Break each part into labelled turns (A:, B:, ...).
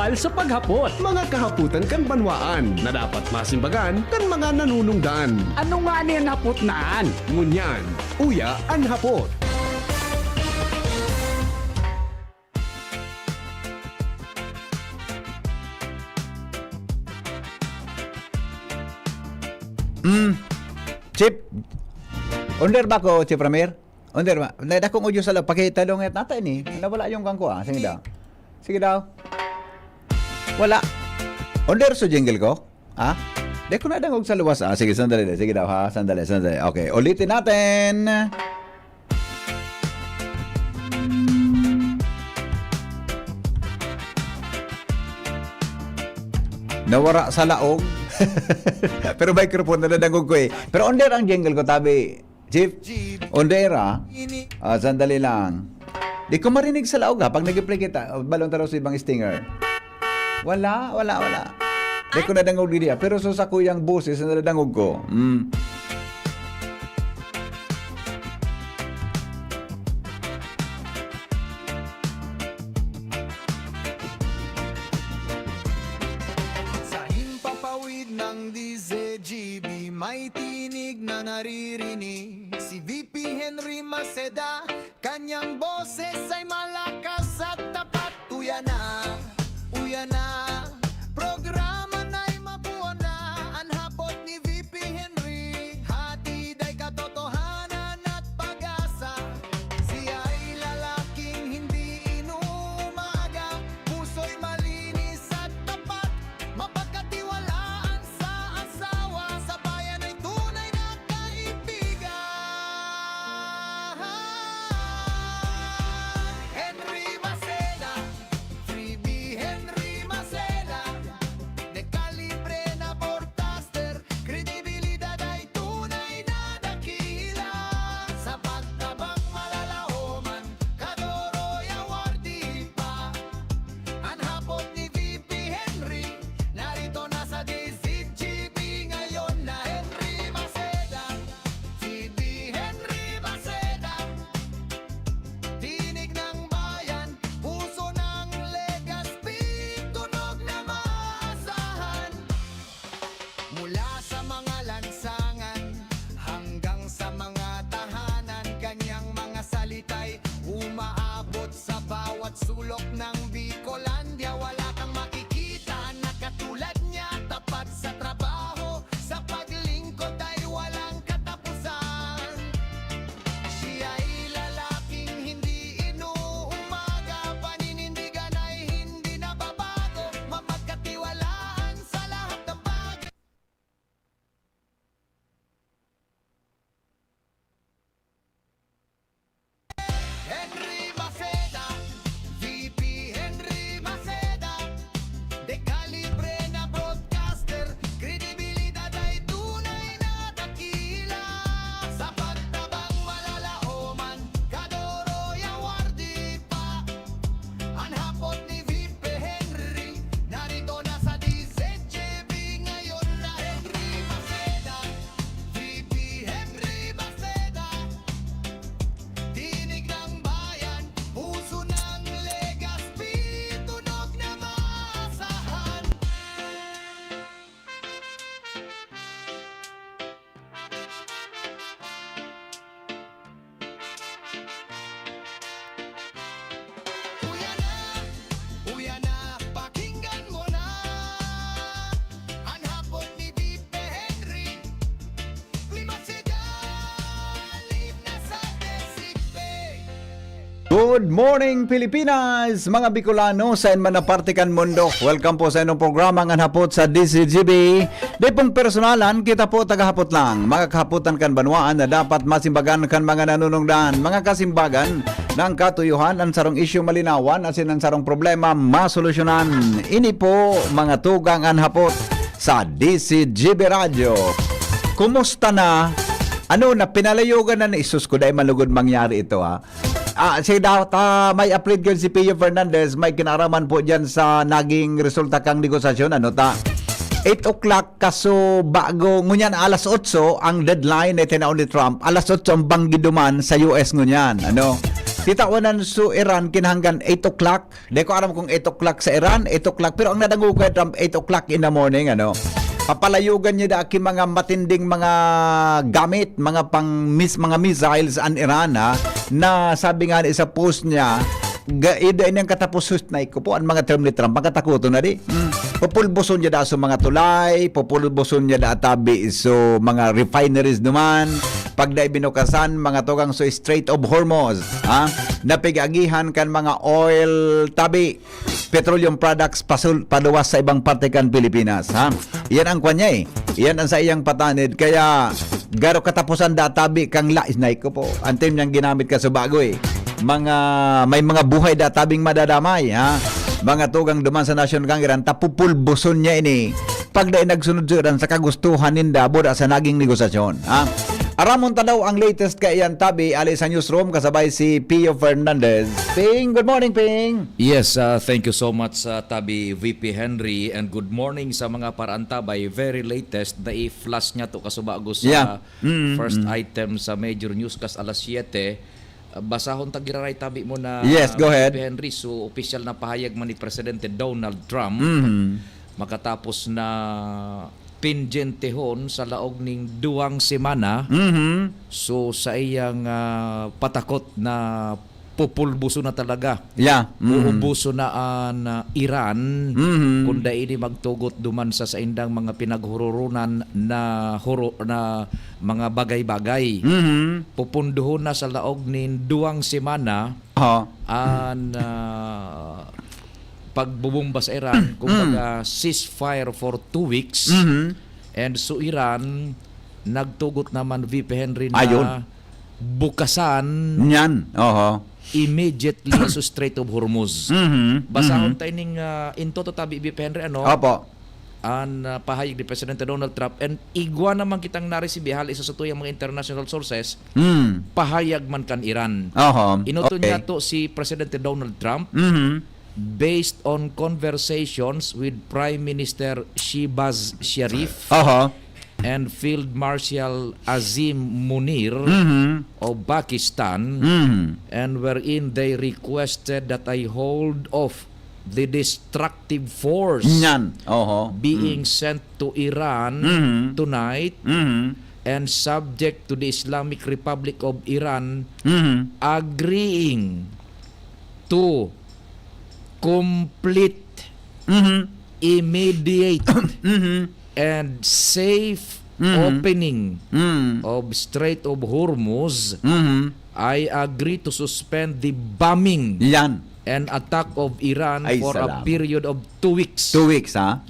A: bawal sa paghapot.
B: Mga kahaputan kan banwaan na dapat masimbagan kan mga nanunungdan.
A: Ano nga niyan hapot naan?
B: Ngunyan, uya an hapot.
C: Chip, under ba ko, Chip Ramir? Under ba? Nada kong audio sa loob. Pakitalong at nata ni. Nawala yung kangko ah. Sige daw. Sige daw. Wala. Under so jingle ko? Ha? Di ko na dangog sa luwas ah. Sige, sandali. Sige daw ha. Sandali. Okay, ulitin natin. Nawara sa laog. Pero microphone na nadangog ko eh. Pero under ang jingle ko, tabi. Chief, under ah. Sandali lang. Di ko marinig sa laog ha. Pag nag-play kita, balong taraw sa ibang stinger. Wala. Di ko nadangog diri ah. Pero sa kuyang boses na nadangog ko.
D: Ng DZGB may tinig na naririnig. Si VP Henry Maceda, kanyang boses ay malakas at tapat. Uya na, programa na'y mabuo na. Ang hapot ni VP Henry, hatid ay katotohanan at pag-asa. Siya ay lalaking hindi inuumaga, puso'y malinis at tapat, mapagkatiwalaan sa asawa, sa bayan ay tunay na kaibigan. Henry Maceda, Freebie Henry Maceda, de calibre na broadcaster, kredibilidad ay tunay na dakila. Sa pagtabang malalahoman, kadoro'y awardi pa. Ang hapon ni VP Henry, narito na sa DZGB ngayon na Henry Maceda. VP Henry Maceda, tinig ng bayan, puso ng Legazpi, tunog na maasahan. Mula sa mga lansangan hanggang sa mga tahanan, kanyang mga salita'y umaabot sa bawat sulok ng Bicolandia. Wala kang makikita na katulad niya, tapat sa trabaho, sa paglingkod ay walang katapusan. Siya'y lalaking hindi inuumaga, paninindigan ay hindi nababago, mapagkatiwalaan sa lahat ng bagay. Henry Maceda, VP Henry Maceda, de calibre na broadcaster, kredibilidad ay tunay na dakila. Sa pagtabang malalaoman, kadoro'y awardi pa. Ang hapon ni VP Henry, narito na sa DZGB ngayon na Henry Maceda, VP Henry Maceda, tinig ng bayan, puso ng Legazpi, tunog na maasahan. Uya na, pakinggan mo na. Ang hapon ni VP Henry, Maceda, live na sa Desipe.
C: Good morning Pilipinas, mga Bicolano sa man na partikan mundo. Welcome po sa inyong programa ng hapot sa DCGB. Di pong personalan, kita po tagahapot lang. Mga kahapotan kan banwaan na dapat masimbagan kan mga nanunungdan. Mga kasimbagan ng katuyuhan, ang sarong isyu malinawan, asin ang sarong problema masolusyonan. Ini po mga tugang ang hapot sa DCGB Radio. Kumusta na? Ano na pinalayugan na ni Isus ko dahil malugod mangyari ito ha. Sige daw, may upload yun si Pio Fernandez, may kinaraman po dyan sa naging resulta kang negosasyon. Ano ta? 8 o'clock kaso bago ngunyan alas 8 ang deadline na tinaon ni Trump. Alas 8 ang banggiduman sa US ngunyan. Ano? Titawanan su Iran kinahanggan 8 o'clock. Di ko alam kung 8 o'clock sa Iran, 8 o'clock. Pero ang nadangugay from 8 o'clock in the morning, ano. Papalayugan niya daki mga matinding mga gamit, mga mga missiles an Iran, ha, na sabi nga sa post niya, ida inyang katapos na ko po ang mga term ni Trump, magkatakuto na di. Pupulbuson niya da sa mga tulay, pupulbuson niya da tabi so mga refineries naman, pag da binukasan mga tugang so Strait of Hormuz, ha, napigagihan kan mga oil tabi, petroleum products paluwas sa ibang parte kan Pilipinas, ha. Iyan ang kanya eh. Iyan ang sa iyang patanid. Kaya garo katapusan databi kang lais na ko po. Ang team niyang ginamit ka sa bago eh. May mga buhay databing madadamay, ha. Mga tugang duman sa National Congress tapupulbuson niya ini. Pag dahil nagsunod-sudan sa kagustuhan ninda buda sa naging negosasyon, ha. Aramon tanaw ang latest kay iyan tabi ali sa newsroom kasabay si Pio Fernandez. Ping, good morning Ping.
E: Yes, thank you so much Tabi VP Henry, and good morning sa mga parantabay. Very latest na i-flash niya to kasubago sa first item sa major newscast alas 7. Basahon tagiraray tabi mo na
C: Yes, go ahead.
E: VP Henry. So official na pahayag man ni Presidente Donald Trump makatapos na pinjentehon sa laog ning 2 semana. So sa iyang patakot na pupulbuso na talaga.
C: Yeah.
E: Uubuso na ang Iran kung ini magtugot duman sa indang mga pinaghururunan na mga bagay-bagay. Pupunduhon na sa laog ning 2 semana ang pagbubomba sa Iran, kumbaga ceasefire for 2 weeks. And so Iran nagtugot naman VP Henry na
C: Ayun.
E: bukasan
C: Yan.
E: immediately sa Strait of Hormuz. Basahon tayo ning into to tabi VP Henry
C: Opo.
E: ang pahayag ni Presidente Donald Trump, and igwa naman kitang naresibi hali sa tuyang mga international sources, pahayag man kan Iran. Inoto niya to si Presidente Donald Trump based on conversations with Prime Minister Shehbaz Sharif and Field Marshal Azim Munir of Pakistan, and wherein they requested that I hold off the destructive force being sent to Iran tonight, and subject to the Islamic Republic of Iran agreeing to complete, immediate, and safe opening of Strait of Hormuz. I agree to suspend the bombing and attack of Iran for a period of 2 weeks.
C: 2 weeks, ha?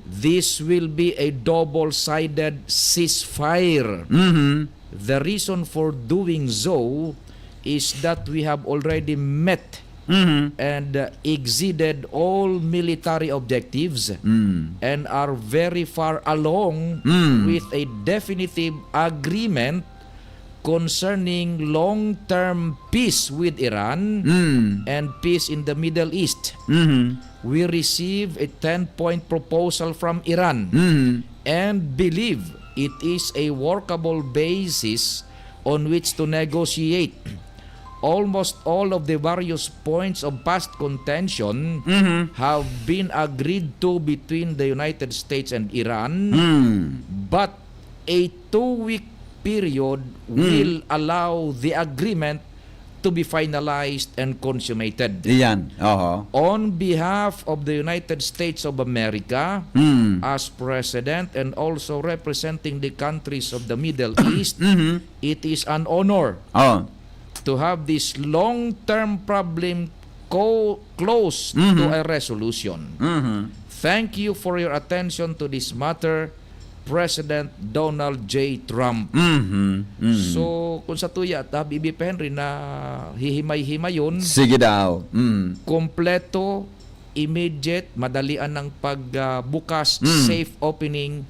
E: This will be a double-sided ceasefire. The reason for doing so is that we have already met and exceeded all military objectives and are very far along with a definitive agreement concerning long-term peace with Iran and peace in the Middle East. We received a 10-point proposal from Iran and believe it is a workable basis on which to negotiate. Almost all of the various points of past contention have been agreed to between the United States and Iran, but a 2-week period will allow the agreement to be finalized and consummated. On behalf of the United States of America, as President and also representing the countries of the Middle East, it is an honor to have this long-term problem close to a resolution. Thank you for your attention to this matter, President Donald J. Trump. So, kung sa tuya, VP Henry na hihimay-himayon,
C: sige daw.
E: kompleto, immediate, madalian ng pagbukas, safe opening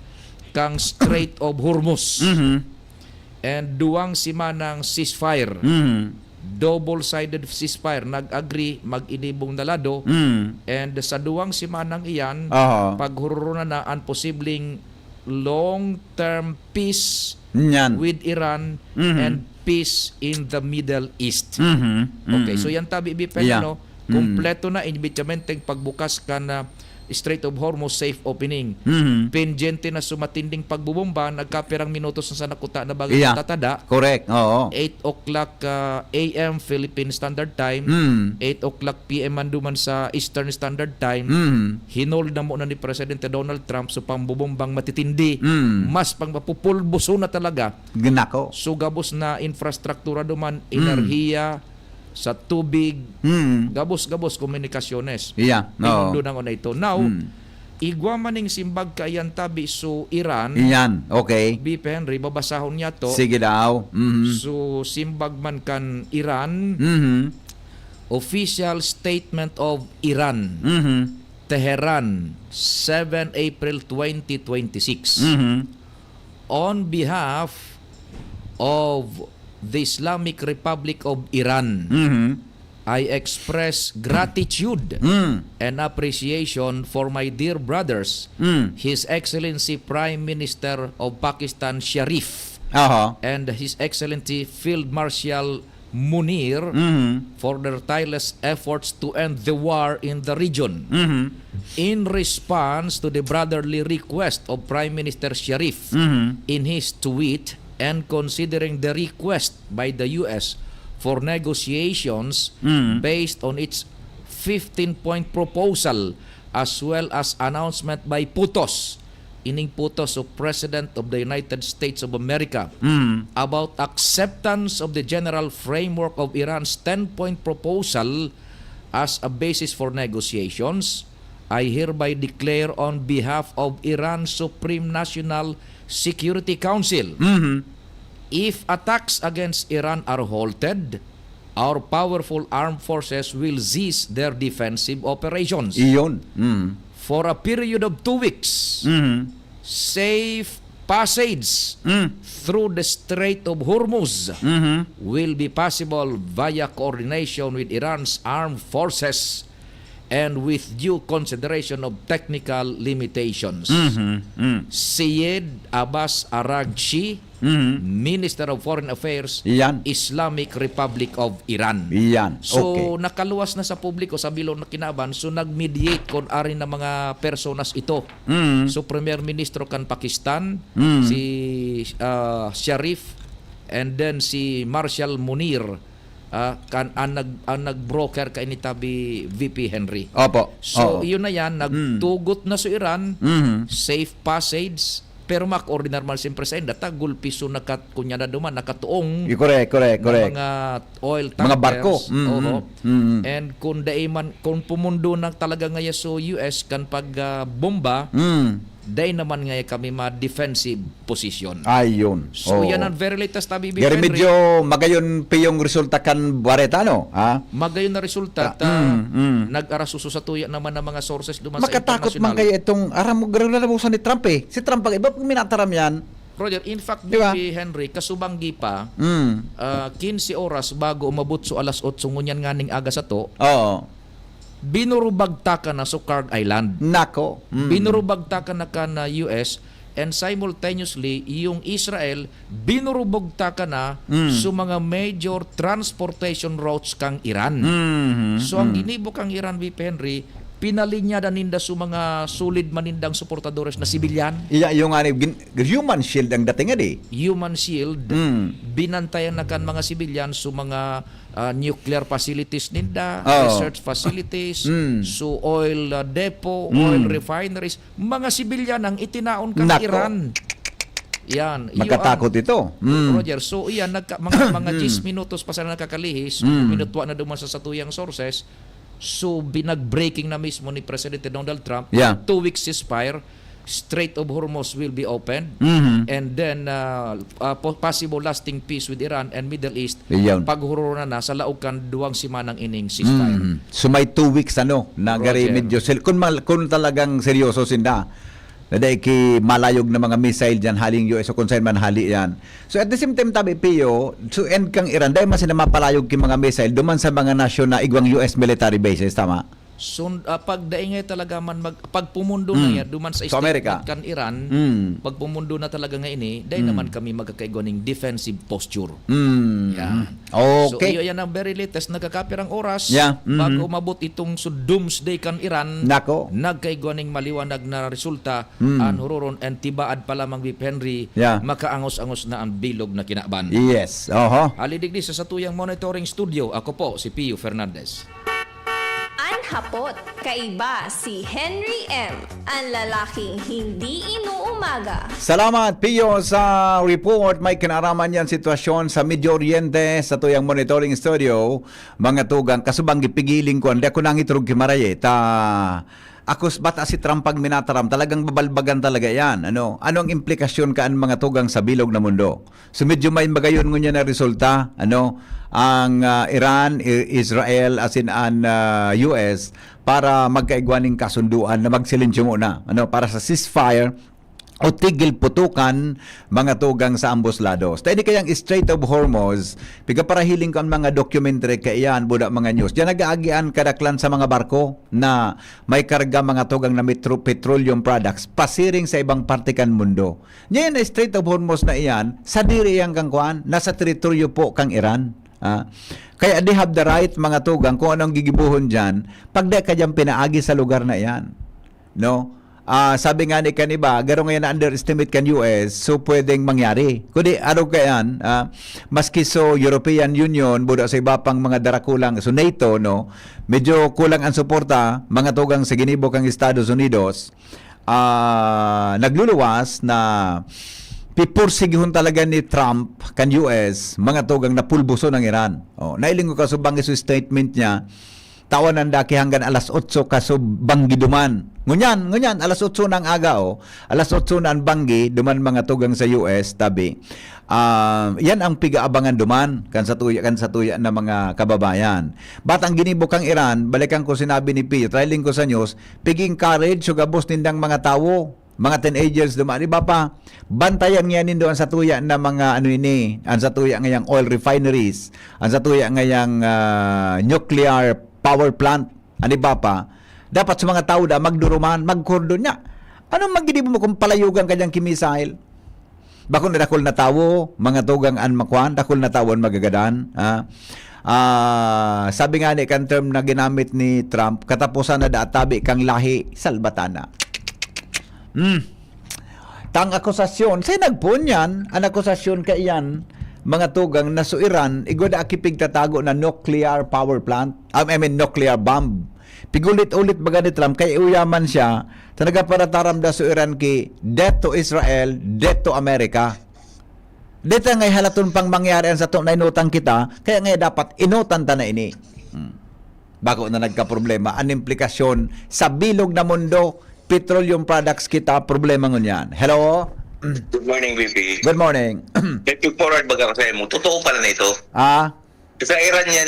E: kang Strait of Hormuz. And 2 semanang ceasefire. Double-sided ceasefire. Nag-agree, mag-inibong na lado. And sa 2 semanang iyan, paghurunan na ang posibleng long-term peace
C: Yan.
E: with Iran and peace in the Middle East. Okay, so yan tabi
C: Yeah.
E: no? Kompleto na imbitamenteng pagbukas ka na Strait of Hormuz safe opening. Pendyente na sumatinding pagbubomba, nagkapirang minutos na sa nakuta na bagay
C: Yeah.
E: tatada.
C: Correct. Oo.
E: 8 o'clock AM Philippine Standard Time, 8 o'clock PM manduman sa Eastern Standard Time. Hinold na muna ni Presidente Donald Trump sa pambubombang matitindi. Mas pang mapupulbuso na talaga.
C: Ginako.
E: Sugabos na infrastruktura duman, enerhiya, sa tubig, gabos-gabos komunikasyones.
C: Yeah. Oo.
E: Pinundo na ko na ito. Now, igwa maning simbag kayan tabi so Iran,
C: Yan. Okay.
E: BP Henry, babasahon niya to.
C: Sige daw.
E: So, simbag man kan Iran, official statement of Iran, Tehran, 7 April 2026. On behalf of the Islamic Republic of Iran, I express gratitude and appreciation for my dear brothers, His Excellency Prime Minister of Pakistan Sharif
C: Aha.
E: and His Excellency Field Marshal Munir for their tireless efforts to end the war in the region. In response to the brotherly request of Prime Minister Sharif in his tweet, and considering the request by the U.S. for negotiations based on its 15-point proposal as well as announcement by PUTOS, ining PUTOS of President of the United States of America, about acceptance of the general framework of Iran's 10-point proposal as a basis for negotiations, I hereby declare on behalf of Iran's Supreme National Security Council, if attacks against Iran are halted, our powerful armed forces will cease their defensive operations.
C: Iyon.
E: For a period of 2 weeks, safe passage through the Strait of Hormuz will be possible via coordination with Iran's armed forces and with due consideration of technical limitations. Syed Abbas Araghchi, Minister of Foreign Affairs,
C: Yan.
E: Islamic Republic of Iran.
C: Yan.
E: So,
C: Okay.
E: nakaluwas na sa publiko sa bilog na kinaban, so nag-mediate kon ari na mga personas ito. So, Premier Ministro kan Pakistan, si Sharif, and then si Marshal Munir, kan ang nag-broker ka initabi VP Henry.
C: Opo.
E: So,
C: Oo.
E: yun na yan, nagtugot na sa Iran, safe passage, pero mak-ordinar man siyempre sa inda, tagul piso kunya na duman, nakatuong
C: Correct.
E: ng mga oil tankers.
C: Mga barko.
E: Oo. And kung pumundo na talaga ngaya sa US kan pag bomba, day naman ngaya kami ma-defensive position.
C: Ayun.
E: So
C: Oo.
E: yan ang very latest tabi
C: Gari medyo magayon piyong resulta kan Baretano, ha?
E: magayon na resulta nag-arasuso sa tuya naman ng mga sources duman sa
C: Makatakot
E: international.
C: man kayo itong aram mo gano'n na ni Trump eh. Si Trump iba pag minataram yan.
E: Roger, in fact,
C: Diba?
E: BP Henry, kasubanggi pa, 15 oras bago umabot so alas 8 ngunyan nga ning aga sa to,
C: Oo.
E: binurubagta ka na sa Kard Island.
C: Nako.
E: Binurubagta ka na US, and simultaneously, yung Israel, binurubagta ka na sa mga major transportation routes kang Iran. So, ang ginibok kang Iran, BP Henry, pinalinya na ninda sa mga sulid manindang suportadores na sibilyan.
C: Iya yung human shield ang dating eh.
E: Human shield, binantayan na kan mga sibilyan sa mga nuclear facilities ninda, research facilities, so oil depot, oil refineries, mga sibilyan ang itinaon kan
C: Nako.
E: Iran. Yan.
C: Magkatakot ito.
E: Roger, so iyan, mga 10 minutos pa sila nakakalihis, minutwa na duman sa satuyang sources, so binag-breaking na mismo ni Presidente Donald Trump,
C: Yeah.
E: 2 weeks ceasefire, Strait of Hormuz will be opened, and then possible lasting peace with Iran and Middle East,
C: Iyon.
E: paghuro na sa laog kan 2 simanang ining ceasefire.
C: So may 2 weeks na gari
E: Roger.
C: medyo kung talagang seryoso sinda. Naday ki malayog na mga missile dyan haling US o kung saan man hali yan. So at the same time tabi Pio, so end kang Iran dahil mas na mapalayog ki mga missile duman sa mga nasyon na igwang US military bases, tama?
E: pag daingay talaga man pag pumundo na yan duman sa
C: Sa Amerika.
E: statement kan Iran, pag pumundo na talaga nga ini, dahil naman kami magkakaigoning defensive posture. Yan. So
C: Okay.
E: iyo yan ang very latest nagkakapirang oras
C: Yeah.
E: bago umabot itong doomsday kan Iran.
C: Nako.
E: Nagkaigoning maliwanag na resulta an hururon and tibaad pa lamang Vip Henry
C: Yeah.
E: makaangos-angos na ang bilog na kinaban.
C: Yes. Oho.
E: Halidigdi sa satuyang monitoring studio, ako po si Pio Fernandez.
F: Anhapot, kaiba si Henry M. Ang lalaking hindi inuumaga.
C: Salamat, Pio, sa report. May kinaraman yan sitwasyon sa Medio Oriente sa tuyang monitoring studio. Mga tugang, kasubang gipigiling ko, hindi ako nangitrog kimaraye. Ako bata si Trump pag minataram, talagang babalbagan talaga yan. Ano ang implikasyon kaan mga tugang sa bilog na mundo? So medyo may magayon ngunya na resulta, ang Iran, Israel, as in an US, para magkaigwaning kasunduan na magsilensyo muna, para sa ceasefire o tigil putukan mga tugang sa ambos lados. Tayo kayang Strait of Hormuz, piga para hiling ko ang mga documentary kaiyan, buda mga news. Diyan nag-aagian kadaklan sa mga barko na may karga mga tugang na petroleum products pasiring sa ibang parte kan mundo. Ngayon na Strait of Hormuz na iyan, sa diri yang kangkuan, nasa teritoryo po kang Iran. Kaya they have the right mga tugang kung anong gigibuhon dyan, pag di ka dyan pinaagi sa lugar na iyan. No? Sabi nga ni kaniba, garo ngayon na underestimate kan US, so pwedeng mangyari. Kundi araw kayan, maski so European Union, buda sa iba pang mga darakulang, so NATO, no, medyo kulang ang suporta, mga tugang sa ginibok ang Estados Unidos, nagluluwas na pipursigihon talaga ni Trump kan US, mga tugang na pulbuso ng Iran. Nailing ko kasubang iso statement niya, tawanan daki hanggang alas 8 kasubang giduman. Ngunyan, alas 8 ng aga alas 8 na ang banggi, duman mga tugang sa US, tabi. Yan ang pigaabangan duman, kan sa tuya na mga kababayan. Batang ginibok ang Iran, balikan ko sinabi ni Pio, trailing ko sa news, piging courage, sugabos nindang mga tawo, mga teenagers duman, iba pa, bantayan nga nindo ang sa tuya na mga ang sa tuya ngayang oil refineries, ang sa tuya ngayang nuclear power plant, ano ba pa, dapat sa mga tao da magduruman, magkordon niya. Anong magdidibo mo kung palayugan kanyang kimisail? Bakon na dakol na tao, mga tugang an makwan, dakol na tawon magagadan. Sabi nga ni kan term na ginamit ni Trump, katapusan na daatabi kang lahi, salbatana. Tang akusasyon, say nagpunyan, ang akusasyon ka iyan, mga tugang na so Iran, igoda akipig tatago na nuclear power plant, nuclear bomb. Pigulit-ulit baga ni Trump, kay uyaman siya, talaga para taramda so Iran ki, death to Israel, death to America. Dito ngay halaton pang mangyari sa to na inutang kita, kaya ngay dapat inutan ta na ini. Bako na nagka-problema, ang implikasyon sa bilog na mundo, petroleum products kita, problema ngunyan. Hello?
G: Good morning, VP.
C: Good morning.
G: Looking forward baga sa mo. Totoo pala na ito. Sa Iran yan,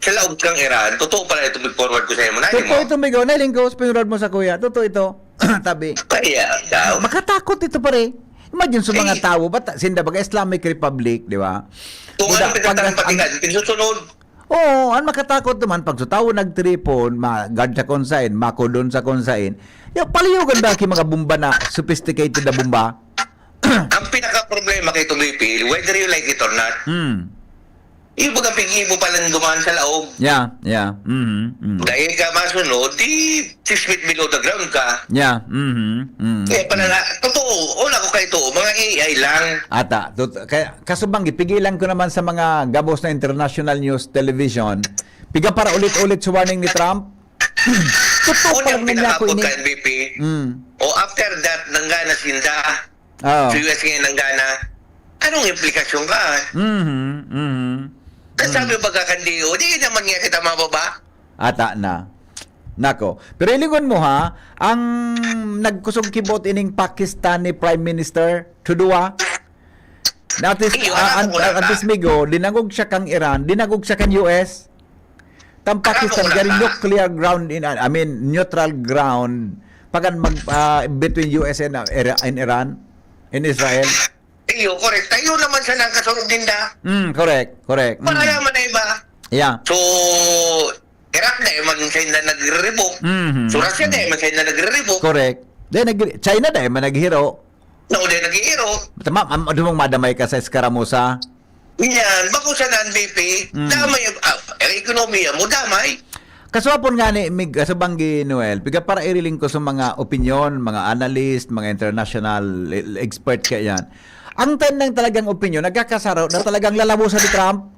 G: sa loob kang Iran, totoo pala ito forward ko sa mo.
C: Totoo ito, Migo. Nailing ko, pinurad mo sa kuya. Totoo ito. Tabi.
G: Kaya, daw.
C: Makatakot ito pare. Imagine sa mga tao, sinda baga Islamic Republic, di ba?
G: Kung ano pinagtatang patigan, pinsusunod.
C: Oo, ang makatakot naman, pag sa tao nagtripon, guard sa konsain, makodon sa konsain, yung paliyugan ba ki mga bomba na sophisticated na bomba?
G: Ang pinaka-problema kay ito, VP, whether you like it or not, yung baga pigi mo palang dumaan sa laog.
C: Yeah.
G: Dahil ka masunod, di 6 feet below the ground ka.
C: Yeah.
G: Kaya pala na, totoo, wala ko kayo ito, mga AI lang.
C: Ata, kaya kasubang pigilan ko naman sa mga gabos na international news television. Piga para ulit-ulit sa warning ni Trump. Totoo pa lang niya ko ini.
G: VP. O after that, nanggana sinda.
C: Oh.
G: Sa US ngayon nanggana. Anong implikasyon ka? Sabi ba kakandiyo, di naman nga kita mababa?
C: Ata na. Nako. Pero ilingon mo ha, ang nagkusog kibot ining Pakistani Prime Minister Tudua. Natis Migo, dinagog siya kang Iran, dinagog siya kang US. Tam Pakistan garing nuclear ground neutral ground pagan between US and Iran and Israel.
G: Iyo, correct. Tayo naman siya ng kasunod din da.
C: Correct.
G: Para yaman na iba.
C: Yeah.
G: So, Iraq na man siya na nagre-revoke. So Russia na man siya na nagre-revoke.
C: Correct. China dahil man naghiro.
G: No, di nag-iiro.
C: Tama, mong madamay ka sa Escaramuza.
G: Yan, bako sa non-BP, damay, ang ekonomiya mo, damay.
C: Kaswapon nga ni Mig sa Banggi Noel, piga para iriling ko sa mga opinion, mga analyst, mga international expert kaya yan. Ang tandang talagang opinion, nagkakasaraw na talagang lalabusan ni Trump.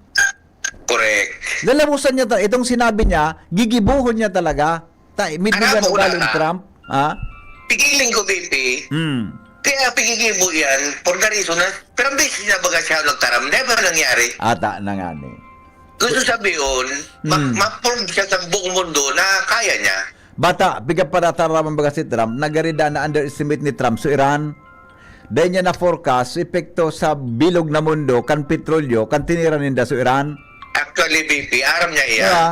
G: Correct.
C: Lalabusan niya, itong sinabi niya, gigibuhon niya talaga. Midnigan
G: Alam mo,
C: ugali ni
G: wala ka.
C: Trump. Ha?
G: Pigiling ko, BP. Kaya pigigibo yan, for the reason na, pero beses na baga siya nagtaram, never nangyari.
C: Ata na nga ni.
G: Gusto sabihin, ma-prove siya sa buong mundo na kaya niya.
C: Bata, biga para taraman baga si Trump, nagarida na underestimate ni Trump sa Iran. Dahil niya na forecast, epekto sa bilog na mundo, kan petrolyo, kan tinira ninda sa Iran.
G: Actually, BP, aram niya iyan.
C: Diba?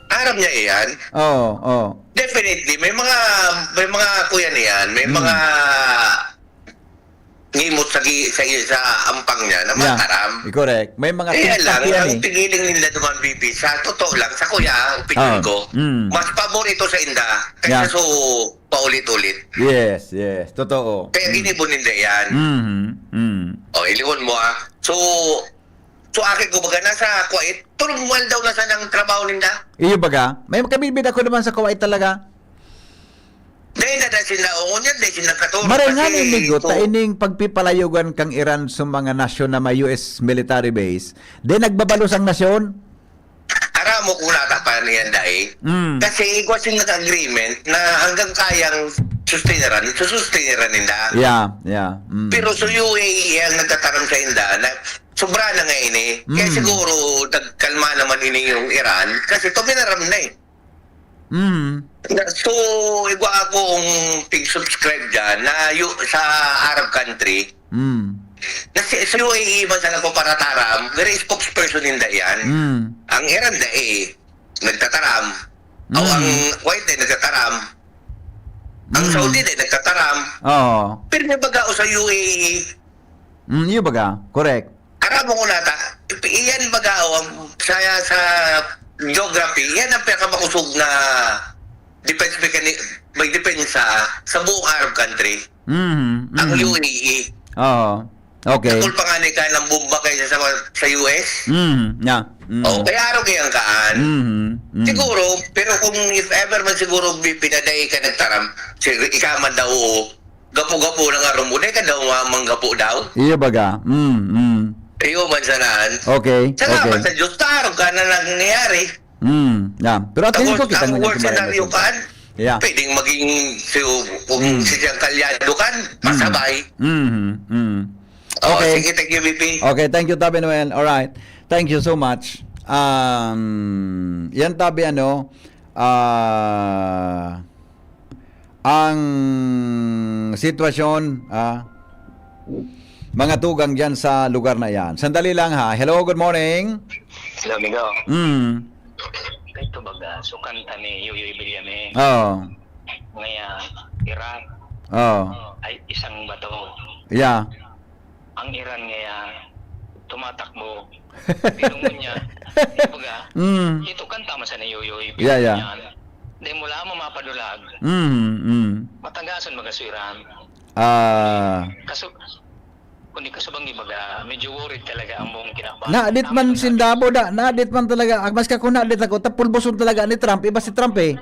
G: Aram niya iyan.
C: Oo.
G: Definitely, may mga kuya niyan, may mga ngimot sa ampang niya na mataram.
C: Correct. May mga
G: Kaya lang,
C: yan
G: ang pigiling nila naman, BP, sa totoo lang, sa kuya, opinion ko, mas paborito sa inda kaysa so paulit-ulit.
C: Yes. Totoo.
G: Kaya ginibon nila yan. O, iliwon mo So, akin ko baga nasa Kuwait, turmal daw na sa ng trabaho ninda.
C: Iyo baga? May kamibid ako naman sa Kuwait talaga.
G: Dahil na sila niya, dahil sila katulong.
C: Maray nga ni Migo, taining pagpipalayugan kang Iran sa mga nasyon na may US military base, di nagbabalos ang nasyon?
G: Aram mo kung nata pa niyan dahil. Kasi iguasin nag-agreement na hanggang kayang sustainaran nila.
C: Yeah.
G: Pero so UAE ang nagtataram sa inda na sobra na nga ini. Kaya siguro nagkalma naman ini yung Iran kasi ito minaram na eh. So, igwa akong pig-subscribe dyan na sa Arab country. Na sa UAE man sa nagpaparataram, very spokesperson nila yan. Ang Iran na nagtataram. O ang Kuwait na nagtataram. Ang Saudi na nagtataram.
C: Oo.
G: Pero may bagao sa UAE.
C: Iyo baga? Correct.
G: Aramo ko nata, iyan bagao sa geography, yan ang pinakamakusog na defense may depensa sa buong Arab country. Ang UAE.
C: Oo. Okay.
G: Nakul pa nga ni ka ng bomba kaysa sa US.
C: Yeah.
G: O, kaya araw kayang kaan. Siguro, pero kung if ever man siguro pinaday ka nagtaram, ikaman daw gapo-gapo ng araw mo, ka daw manggapo daw.
C: Iyo baga?
G: Iyo man sanaan.
C: Okay.
G: Salamat sa Diyos, tarong ka na nangyayari.
C: Yeah. Pero at least ko kita
G: Ang
C: mo
G: worst scenario kan,
C: Yeah.
G: pwedeng maging kung si Jean Calyado kan, masabay.
C: Okay.
G: Sige, thank you, BP.
C: Okay, thank you, Tabi Noel. Alright. Thank you so much. Yan, Tabi, ang sitwasyon, mga tugang dyan sa lugar na yan. Sandali lang ha. Hello, good morning.
H: Hello, amigo. Ito baga, so kanta ni Yoyoy Villame.
C: Oh.
H: Ngayon, Iran ay isang bato.
C: Yeah.
H: Ang Iran ngayon, tumatakbo. Bilungon niya. Baga, ito kanta masa ni Yoyoy Villame.
C: Yeah.
H: Dahil mula mo mapadulag, matagasan baga sa Iran. Kaso, kundi kasabang baga, medyo worried talaga ang buong kinakbahan.
C: Naadit man sindabo da, naadit man talaga. Mas ka kung naadit ako, tapulbuson talaga ni Trump. Iba si Trump eh.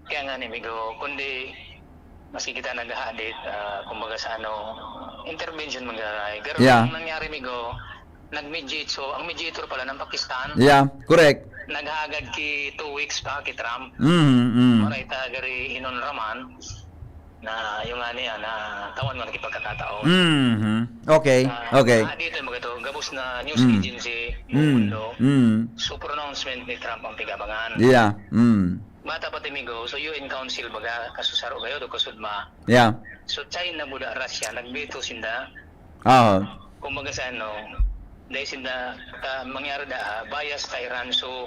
H: Kaya nga ni Migo, kundi maski kita nag-hadit, kumbaga sa intervention magaray. Pero ang nangyari Migo, nag-mediate. So, ang mediator pala ng Pakistan.
C: Yeah, correct.
H: Naghagad ki 2 weeks pa ki Trump. Maray tagari hinon raman na yung nga niya na tawan man kipagkakataon.
C: Okay.
H: Dito yung mga ito, gabos na news agency ng mundo. So pronouncement ni Trump ang tigabangan.
C: Yeah.
H: Bata pati migo, so UN Council baga kasusaro kayo do kasudma.
C: Yeah.
H: So China buda Russia nagbeto sinda. Kumbaga sa dahil sinda mangyari bias sa Iran so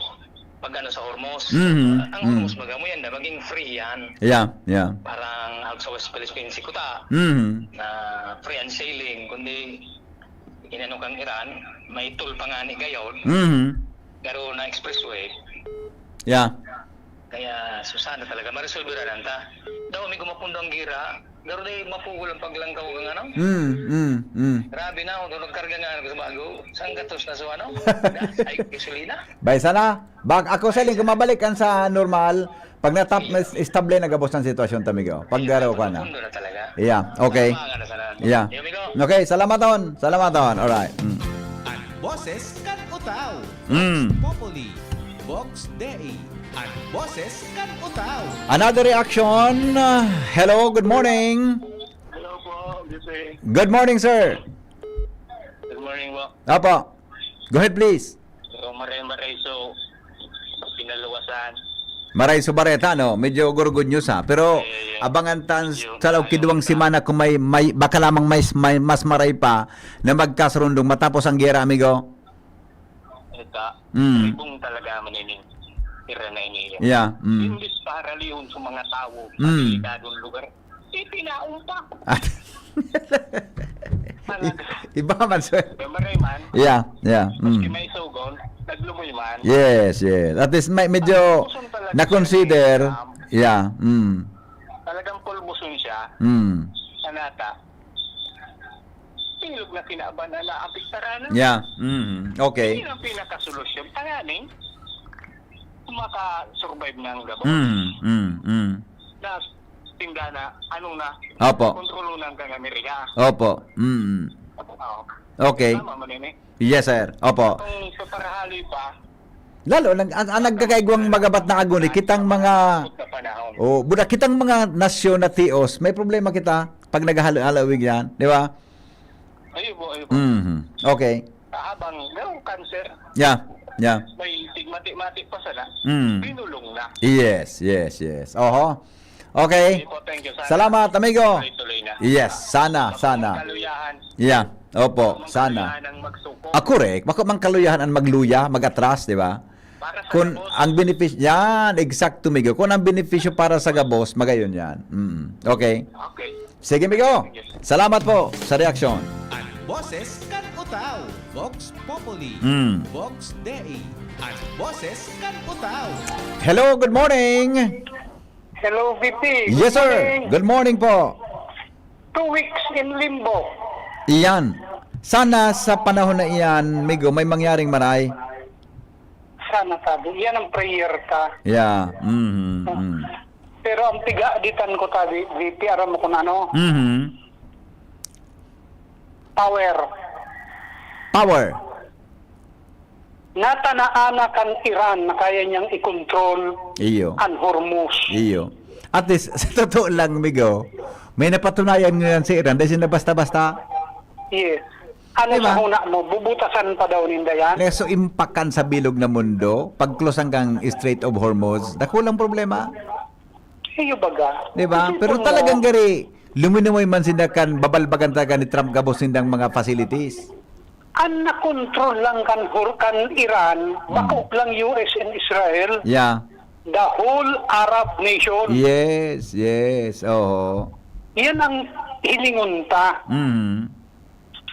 H: pag sa Hormuz. Ang Hormuz baga mo yan maging free yan.
C: Yeah.
H: Parang out sa West Philippines Kuta na free and sailing kundi inano kang Iran may toll pa nga ni gayon. Pero na expressway
C: Yeah.
H: Kaya susana talaga maresolve ra nanta. Daw mi gumapundang gira, garo day mapugol ang paglangkaw ng ano. Grabe na ako nagkarga nga sa bago. Sang gatos na so ano? Ay gasolina.
C: Bay sana. Ako sa kung mabalikan sa normal, pag natap na estable na gabos ang sitwasyon tamigo. Pag garo ka na.
H: Pundo na talaga.
C: Yeah, okay. Yeah. Okay, salamat on. All right.
D: Ang boses kan utaw.
C: Mm.
D: Populi. Vox Dei. Ang boses kan utaw.
C: Another reaction. Hello, good morning.
H: Hello po, Jose.
C: Good morning, sir.
H: Good morning po.
C: Apo. Go ahead, please.
H: So, maray so pinaluwasan.
C: Maray Subareta, no? Medyo good news, ha? Pero, abangan tan sa loob kiduwang simana kung may baka lamang may mas maray pa na magkasarundong matapos ang giyera, amigo.
H: Ito, kung talaga manining tira na iniiyak.
C: Yeah.
H: Imbis para lihon sa mga tao sa delikadong lugar, itinaumpa.
C: Iba man, sir.
H: Maray man,
C: Yeah.
H: maski may sugon, naglumoy man.
C: Yes. At least medyo na-consider. Yeah.
H: Talagang pulbuson siya, sanata. Pilog na kinaban na naapiktaran.
C: Yeah. Okay.
H: Yun ang pinakasolusyon. Tanganing, maka-survive ng gabon. Na tingga na, ano na,
C: Opo.
H: kontrolo ng kang Amerika.
C: Opo.
H: Oo.
C: Okay.
H: Tama man ini.
C: Yes, sir. Opo.
H: Kung sa parahali pa,
C: Lalo, ang nagkakaigwang magabat na aguni, kitang mga,
H: sa panahon.
C: buda, kitang mga nasyon na tios, may problema kita pag naghahalawig yan, di ba?
H: Ayun po.
C: Okay.
H: Habang merong cancer,
C: Yeah.
H: may tigmati-mati pa sana, binulong na.
C: Yes. Oho. Okay.
H: Sige po, thank you.
C: Salamat, amigo.
H: Tuloy-tuloy na.
C: Yes, sana.
H: Kaluyahan.
C: Yeah. Opo, sana.
H: Kaluyahan ang magsuko.
C: Correct. Bako mang kaluyahan ang magluya, magatras, di ba?
H: Para sa
C: Kung
H: gabos,
C: ang benepisyo, yan, exacto, migo. Kung ang benepisyo para sa gabos, magayon yan. Okay.
H: okay.
C: Sige, migo. Salamat po sa reaksyon.
D: Ang boses kan utaw. Vox Populi. Vox Dei. Ang boses kan utaw.
C: Hello, good morning.
I: Hello, VP.
C: Yes, sir. Good morning po.
I: 2 weeks in limbo.
C: Iyan. Sana sa panahon na iyan, migo, may mangyaring maray.
I: Sana sabi. Yan ang prayer ka.
C: Yeah.
I: Pero ang tiga-aditan ko tabi, VP, aram mo kung ano? Power. Natanaan kan Iran na kaya niyang i-control
C: Iyo.
I: ang Hormuz.
C: Iyo. At least, sa totoo lang, migo, may napatunayan ngayon si Iran dahil na basta-basta.
I: Yes. Ano
C: Diba?
I: sa huna mo? Bubutasan pa daw ninda yan?
C: So, impakan sa bilog na mundo, pag-close hanggang Strait of Hormuz, nakulang problema.
I: Iyo baga.
C: Diba?
I: Isipin
C: Pero
I: mo,
C: talagang gari, luminoy man sindakan, babalbagan talaga ni Trump gabos sindang mga facilities.
I: ang na-control lang kan Iran, bako lang US and Israel,
C: Yeah.
I: the whole Arab nation.
C: Yes. Oo.
I: Yan ang hilingon ta.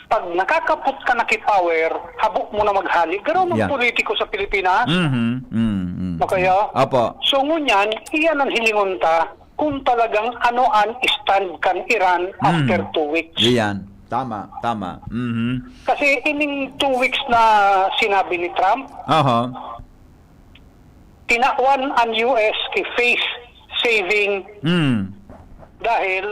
I: Pag nakakaput ka na ki-power, habok mo na maghali. Garo
C: Yeah.
I: politiko sa Pilipinas. O kaya?
C: Apo.
I: So ngunyan, iyan ang hilingon ta kung talagang anoan stand kan Iran after 2 weeks.
C: Iyan. Tama.
I: Kasi ining 2 weeks na sinabi ni Trump,
C: Aha.
I: tinakwan ang US kay face saving dahil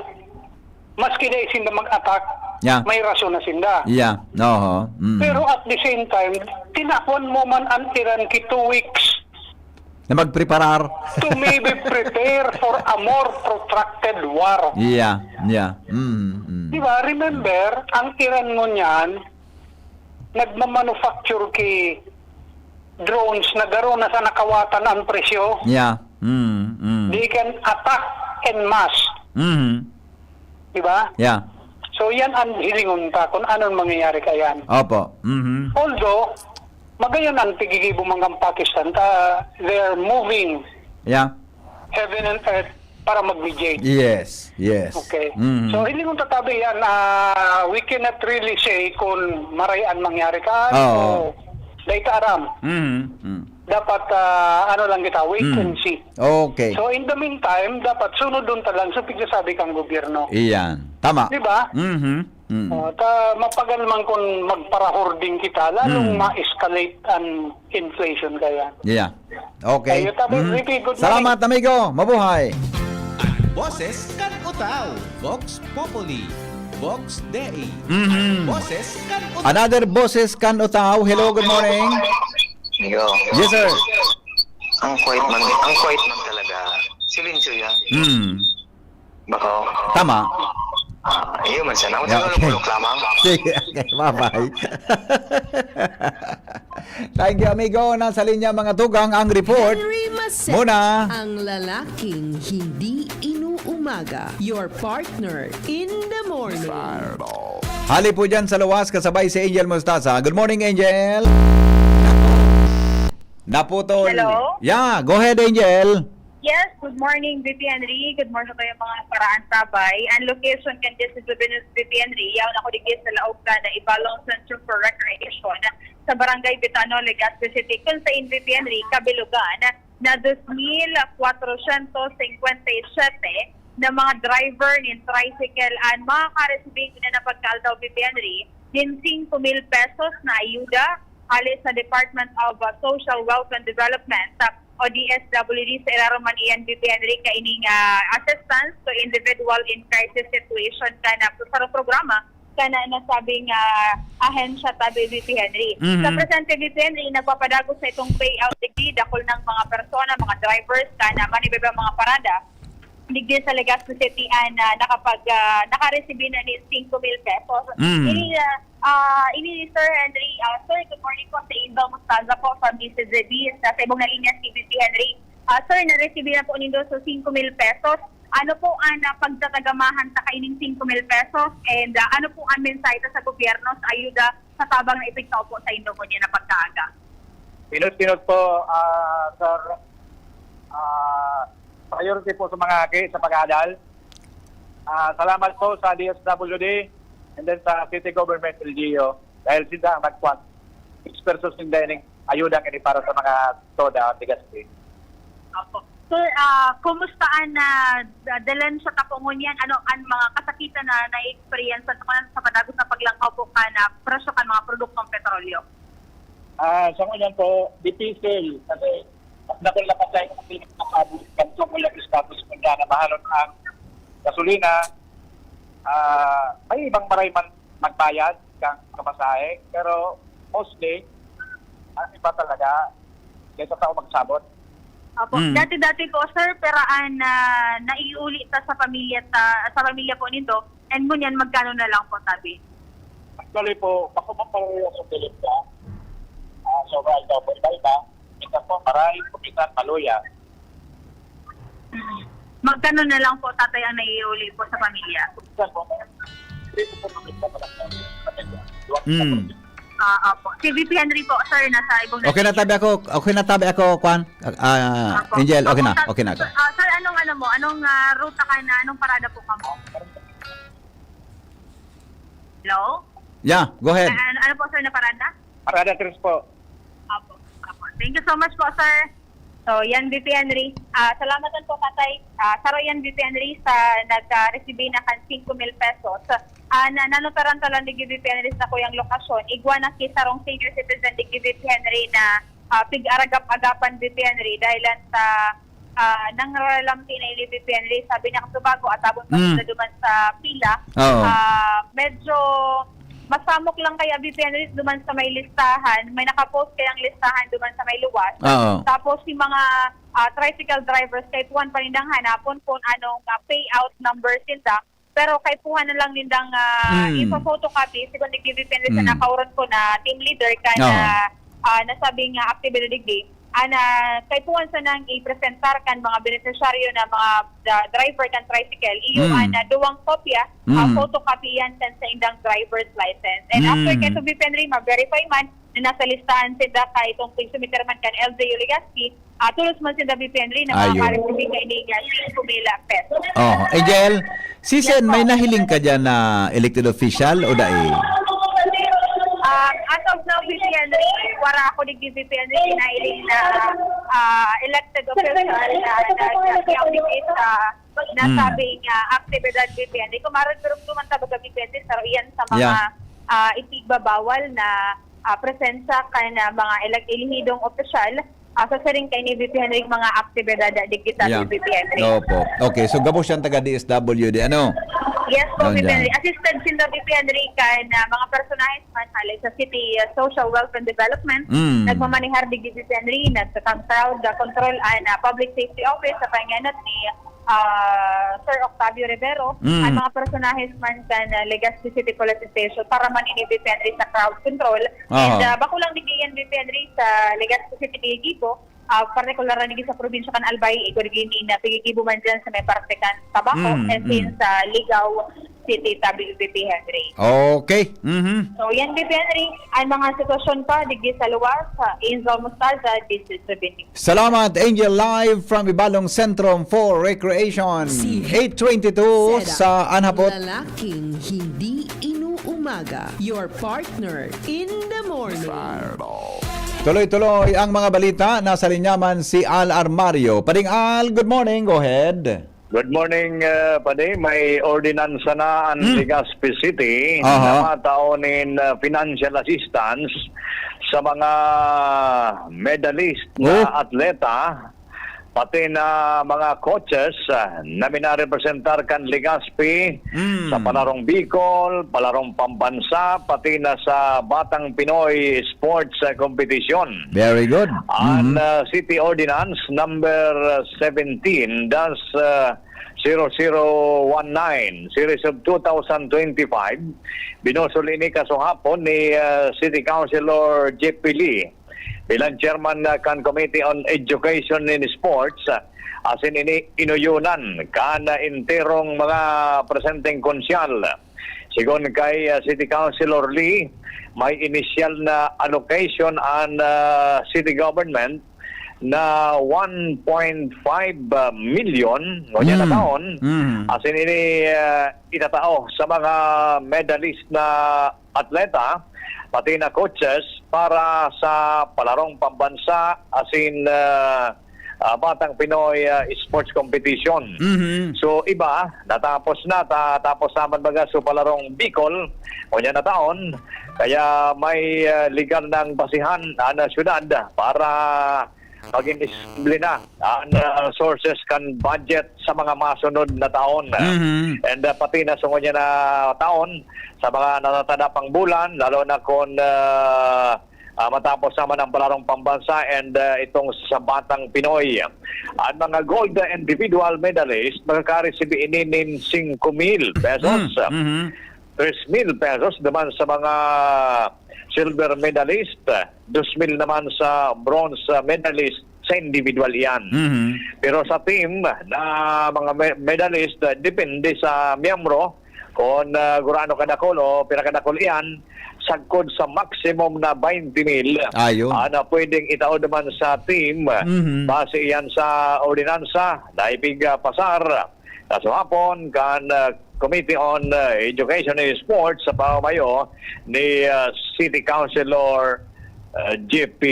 I: maski na isinda mag-attack,
C: Yeah.
I: may rason na sinda.
C: Yeah. Oo.
I: Pero at the same time, tinakwan mo man ang Iran kay 2 weeks
C: Na magpreparar.
I: to maybe prepare for a more protracted war.
C: Yeah.
I: Di ba? Remember, ang Iran ngunyan, nagmamanufacture kay drones na garo na sa nakawatan ang presyo.
C: Yeah.
I: They can attack en masse. Di ba?
C: Yeah.
I: So yan ang hilingon ta kung anong mangyayari kayan.
C: Opo.
I: Although, magayon ang tigigibong mga Pakistan, they're moving
C: Yeah.
I: heaven and earth para mag-mediate.
C: Yes.
I: Okay. So, hindi kong tatabi yan. We cannot really say kung marayan mangyari ka
C: Oo.
I: o dahi ka aram. dapat ano lang kita, wait and see.
C: Okay.
I: So in the meantime, dapat sunod doon talang sa pigsasabi kang gobyerno.
C: Iyan. Tama.
I: Di ba? Mapagal man kung magparahording kita, lalong ma-escalate ang inflation kaya.
C: Yeah. Okay.
I: Kayo, tabi, Ricky, good morning.
C: Salamat, amigo. Mabuhay.
J: Boses kan utaw, Vox Populi, Vox Dei. Boses kan utaw.
C: Another Boses Kan Utaw. Hello, good morning.
K: Yo.
C: Yes, sir.
K: Ang quiet man talaga. Silensyo yan. Bako.
C: Tama.
K: Iyo man sana. Ako
C: Yeah, okay.
K: tulog lamang.
C: Sige, okay. Bye-bye. Thank you, amigo. Nasa linya mga tugang ang report.
L: Henry Macet,
C: Muna.
L: ang lalaking hindi inuumaga. Your partner in the morning.
C: Hali po dyan sa luwas kasabay si Angel Mostaza. Good morning, Angel. Naputol.
M: Hello?
C: Yeah, go ahead, Angel.
M: Yes, good morning, VP Henry. Good morning kayo mga paraan sabay. Ang location kan dyan sa Juventus VP Henry, yawn ako digit sa Laog na Ibalong Center for Recreation sa Barangay Bitano, Legazpi City. Kung sa VP Henry, Kabilugan, na 2,457 na mga driver ng tricycle at makaka-receive na napagkaldaw VP Henry din 5,000 pesos na ayuda alis sa Department of Social Wealth and Development o DSWD sa Ilaraman iyan VP Henry kaining assistance to individual in crisis situation kana sa programa kana nasabing ahensya tabi VP Henry. Sa presente VP Henry nagpapadago sa itong payout degree dakol ng mga persona, mga drivers kana manibaba mga parada digdi sa Legazpi City na naka-receive na ni 5,000 pesos. Ini Sir Henry, Sir, good morning po sa Iba Mostaza po from DCZB sa ibong na linya si VP Henry. Sir, na-receive na po nindo sa 5,000 pesos. Ano po ang pagtatagamahan sa kaining 5,000 pesos and ano po ang mensahe sa gobyerno sa ayuda sa tabang na ipigtaw po sa indo mo niya na pagkaaga?
I: Pinot po, Sir, priority po sa mga sa pag-aadal. Salamat po sa DSWD and then sa City Government LGU dahil sila ang nagkuhan 6 pesos in dining ayuda kini para sa mga toda at Legazpi.
M: Sir, kumusta na dalan sa kapungunyan ano ang mga kasakitan na na-experience sa padagos na paglangkaw po ka na presyo kan mga produktong petrolyo?
I: Sa ngayon po, difícil kasi nakulapad tayo kung hindi nakabuli kanto ko lang status kung na mahalon ang gasolina. May ibang maray man magbayad kang kamasahe pero mostly ang iba talaga kaysa tao magsabot.
M: Opo. Dati-dati po sir peraan naiuli ta sa pamilya po nito and ngunyan magkano na lang po tabi?
I: Actually po, makumapareho sa Pilipina. So right now po iba-iba. Ito po maray, kumitan, maluya.
M: Magkano na lang po tatay ang naiuli po sa pamilya? Opo. Si VP Henry po, sir, nasa ibong
C: Okay na tabi ako, Kwan. Angel, okay na ako.
M: Sir, anong ruta ka na, anong parada po ka mo? Hello?
C: Yeah, go ahead.
M: Ano po, sir, na parada?
I: Parada 3 po.
M: Opo. Thank you so much po, sir. So, yan, VP Henry. Salamatan po, tatay. Saro yan, VP Henry, sa nag-receive na kan 5,000 pesos. Nanutaran talang ni VP Henry sa kuyang lokasyon. Igwa na kisarong senior citizen ni VP Henry na pig-aragap-agapan VP Henry dahil sa nangaralam tinay VP Henry. Sabi niya kasubago at abot pa sila duman sa pila. Medyo masamok lang kaya VP Henry duman sa may listahan. May nakapost kayang listahan duman sa may luwas. Tapos si mga tricycle drivers kahit puhan pa nindang hanapon kung anong payout numbers nila. Pero kahit puhan na lang nindang ipa-photocopy. Siguro nag-VP Henry sa nakauron ko na team leader ka na nasabing activity degree. Kahit puhan sa nang i-presentar kan mga beneficiaryo na mga driver kan tricycle, iyo duwang kopya, photocopy yan sa indang driver's license. And after kayo VP Henry, ma-verify man na nasa listahan sila kahit itong sumiter man kan LGU Legazpi, tulos man sila VP Henry na makakareceive ka iniga 5,000 pesos.
C: Angel, Sisen, may nahiling ka dyan na elected official o dahil?
M: As of no, VP Henry, wala ako ni VP Henry kinailing na elected official na nag-audit na sabing aktibidad VP Henry. Kumaroon tuman tabaga VP Henry, pero iyan sa mga ipigbabawal na presensya ka na mga ilihidong opisyal sa saring kay ni VP Henry mga aktibidad digital VP Henry.
C: Opo. Okay, so gabo siyang taga DSWD, ano?
M: Yes po, VP Henry. Assisted sinda VP Henry kan mga personahes man halay sa City Social Welfare and Development. Nagmamanihar di VP Henry, nagtatang control and Public Safety Office sa panganat ni Sir Octavio Rivero ang mga personahes man kan Legazpi City Police Station para man ini VP Henry sa crowd control. And bako lang digiyan VP Henry sa Legazpi City Gibo, partikular na sa probinsya kan Albay, igorigini na pigigibo man dyan sa may parte kan Tabaco and sin sa Ligaw City Tabi VP Henry.
C: Okay.
M: So yan VP Henry, ang mga sitwasyon pa digi sa luwas sa Angel Mostaza, this is Rabini.
C: Salamat, Angel, live from Ibalong Sentrum for Recreation. 8:22 sa Anhapot.
L: Lalaking hindi inuumaga. Your partner in the morning.
C: Tuloy-tuloy ang mga balita. Nasa linyaman si Al Armario. Pading Al, good morning. Go ahead.
I: Good morning, Pade. May ordinansa na ang Legazpi City na mataunin financial assistance sa mga medalist na atleta, pati na mga coaches na minarepresentar kan Legazpi sa palarong Bicol, palarong pambansa, pati na sa Batang Pinoy Sports Competition.
C: Very good.
I: Ang City Ordinance number 17 0019 series of 2025 binusul ini kasuhapon ni City Councilor J.P. Lee bilang chairman kan Committee on Education and Sports. Asin ini inuyunan kan interong mga presenteng konsyal. Sigon kay City Councilor Lee, may initial na allocation ang city government na 1.5 million na taon. Asin ini itatao sa mga medalist na atleta, pati na coaches para sa palarong pambansa, asin Batang Pinoy Sports Competition. So iba, natapos na, tapos naman baga sa palarong Bicol, na taon, kaya may legal ng basihan na syudad para maging disiplina ang sources kan budget sa mga masunod na taon. And pati na sungod niya na taon sa mga natatadapang bulan, lalo na kung matapos naman ang palarong pambansa and itong sa Batang Pinoy. Ang mga gold individual medalist makaka-receive inin 5,000 pesos. 3,000 pesos naman sa mga silver medalist, 2,000 naman sa bronze medalist sa individual yan. Pero sa team na mga medalist, depende sa miyembro kung gurano kadakol o pinakadakol iyan, sagkod sa maximum na 20,000 na pwedeng itao naman sa team base iyan sa ordinansa na ipigpasar kaso hapon kan Committee on Education and Sports sa pamamayo ni City Councilor J.P.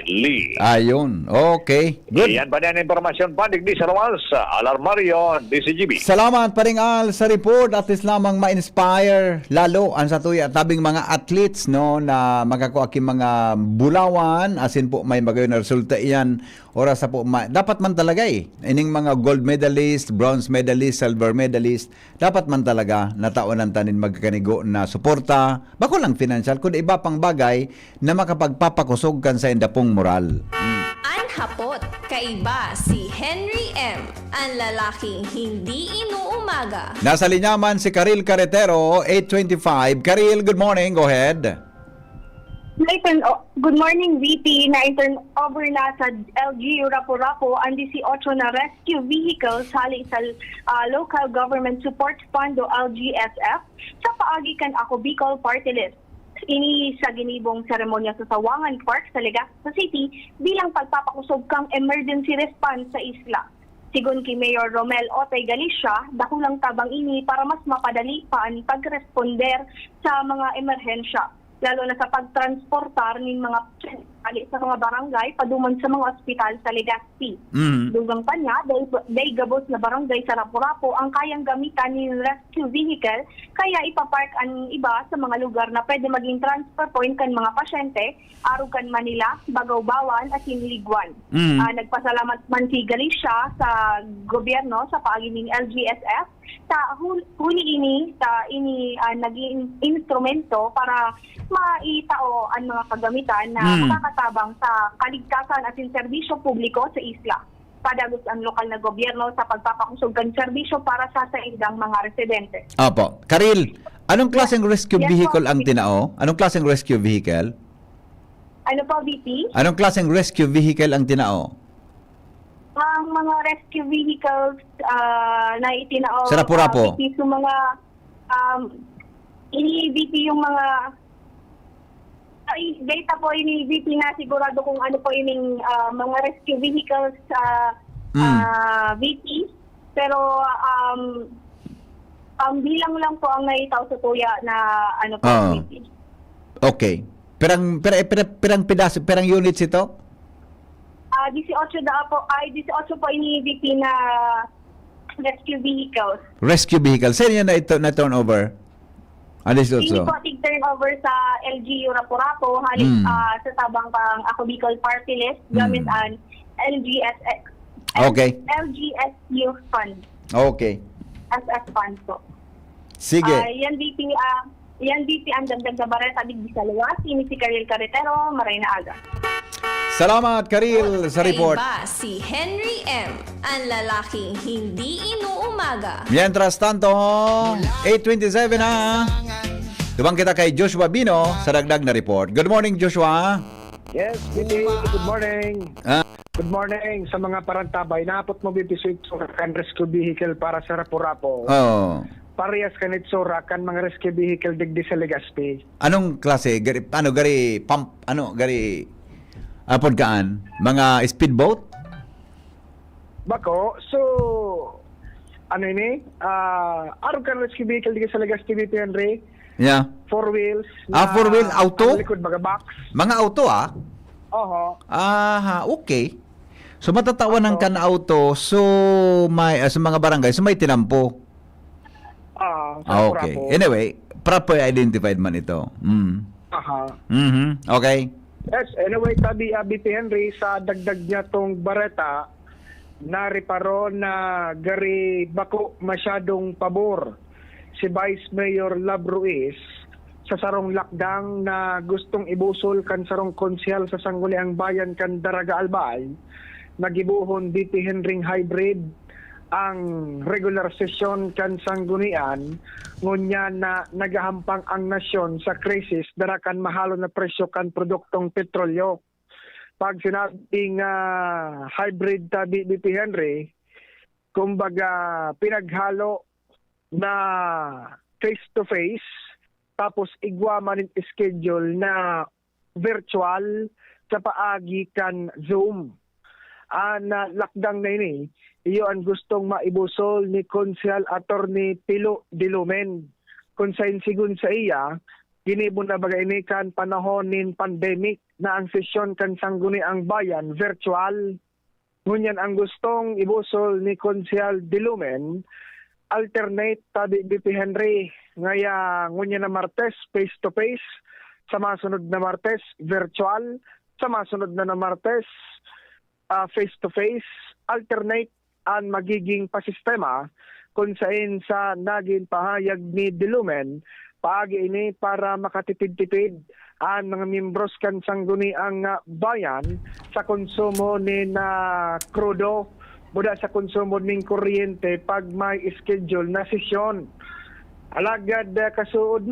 I: Lee.
C: Ayun. Okay. Good.
I: Iyan pa din ang informasyon pa digdi sa Rawals, Alarmario, DCGB.
C: Salamat pa rin Al sa report. At least lamang ma-inspire lalo ang sa tuya tabing mga athletes no na magkakuha ki mga bulawan asin po may magayon na resulta iyan oras sa po dapat man talaga ining mga gold medalist, bronze medalist, silver medalist dapat man talaga nataunan tanin magkanigo na suporta bako lang financial kundi iba pang bagay na makapagpapakusog kan sa indapong moral.
F: Anhapot, kaiba si Henry M. Ang lalaking hindi inuumaga.
C: Nasa linyaman si Karil Carretero, 8:25. Karil, good morning. Go ahead.
M: Good morning, VP. Na-turn over na sa LG Rapo-Rapo ang 18 na rescue vehicles hali sa Local Government Support Fund o LGSF sa paagi kan Ako Bicol Party List. Ini sa ginibong seremonya sa Sawangan Park sa Legazpi City bilang pagpapakusog kang emergency response sa isla. Sigon kay Mayor Romel Otay Galicia, dakulang tabang ini para mas mapadali pa ang pagresponder sa mga emerhensya. lalo na sa pagtransportar ng mga pasyente sa mga barangay paduman sa mga ospital sa Legazpi. Dugang pa niya, dahil gabos na barangay sa Lapu-Lapu ang kayang gamitan ng rescue vehicle, kaya ipapark ang iba sa mga lugar na pwede maging transfer point kan mga pasyente, Arugan, Manila, Bagaw-Bawan at Hinligwan. Nagpasalamat man si Galicia sa gobyerno sa paagi ng LGSF sa huli ini naging instrumento para maitao ang mga kagamitan na makakatabang sa kaligtasan at serbisyo publiko sa isla. Padagos ang lokal na gobyerno sa pagpapakusog ng serbisyo para sa saindang mga residente.
C: Opo. Karil, anong klaseng rescue vehicle ang tinao? Anong klaseng rescue vehicle?
M: Ano po, VP?
C: Anong klaseng rescue vehicle ang tinao?
M: Ang mga rescue vehicles na itinao
C: sa Lapu-Lapu.
M: VP, yung mga ini-VP yung mga data po ini-VP na sigurado kung ano po yung mga rescue vehicles VP. Pero bilang lang po ang naitaw sa tuya na ano po VP.
C: Okay. Perang pedaso, perang units ito?
M: 18 po ini-VP na rescue vehicles.
C: Rescue vehicle. Saan yan na turn over?
M: Ini po tig-turn over sa LGU Lapu-Lapu halit sa tabang pang Ako Bicol Party List gamit ang LGSX.
C: Okay.
M: LGSU Fund.
C: Okay.
M: SS Fund po.
C: Sige.
M: Yan VP ang dagdag na bareta digdi sa luwas. Ini si Karil Carretero, Maray na Aga.
C: Salamat, Karil, sa report.
F: Kaiba si Henry M., ang lalaking hindi inuumaga.
C: Mientras tanto, 8:27 na. Tubang kita kay Joshua Bino sa dagdag na report. Good morning, Joshua.
I: Yes, Billy. Good morning. Good morning sa mga parantabay. Napot mo bibisig sa rescue vehicle para sa Lapu-Lapu.
C: Oh.
I: Parehas kanit sura kan mga rescue vehicle digdi sa Legazpi.
C: Anong klase? Gari pump? Gari podkaan? Mga speedboat?
I: Bako, so ano ini? Araw kan rescue vehicle digdi sa Legazpi, Henry.
C: Yeah.
I: 4 wheels.
C: 4 wheel auto?
I: Likod baga box.
C: Mga auto
I: Oho.
C: Okay. So matatawan ka na auto, so may sa mga barangay, so may tinampo. Okay. Anyway, proper identified man ito. Okay.
I: Yes, anyway, tabi BP Henry sa dagdag niya tong bareta na reparo na gari bako masyadong pabor si Vice Mayor Lab Ruiz sa sarong lakdang na gustong ibusol kan sarong konsyal sa Sangguniang Bayan kan Daraga Albay, nagibuhon BP Henry hybrid ang regular session kan sanggunian ngunya na nagahampang ang nasyon sa krisis darakan mahalo na presyo kan produktong petrolyo. Pag sinabing hybrid tabi BP Henry, kumbaga pinaghalo na face to face tapos igwa man schedule na virtual sa paagi kan Zoom. Na lakdang na ini, iyo ang gustong maibusol ni Konsyal Attorney Pilo Dilumen. Kung sigun sa iya, ginibon na bagay ini kan panahon nin pandemic na ang sesyon kan Sangguniang Bayan virtual. Ngunyan ang gustong ibusol ni Konsyal Dilumen, alternate tabi BP Henry. Ngaya ngunyan na Martes face to face, sa masunod na Martes virtual, sa masunod na Martes face-to-face, alternate ang magiging pasistema kung saan sa naging pahayag ni Dilumen, paagi ini para makatipid-tipid ang mga membros kan Sangguniang Bayan sa konsumo ni na krudo, buda sa konsumo ning kuryente pag may schedule na sesyon. Alagad kasuod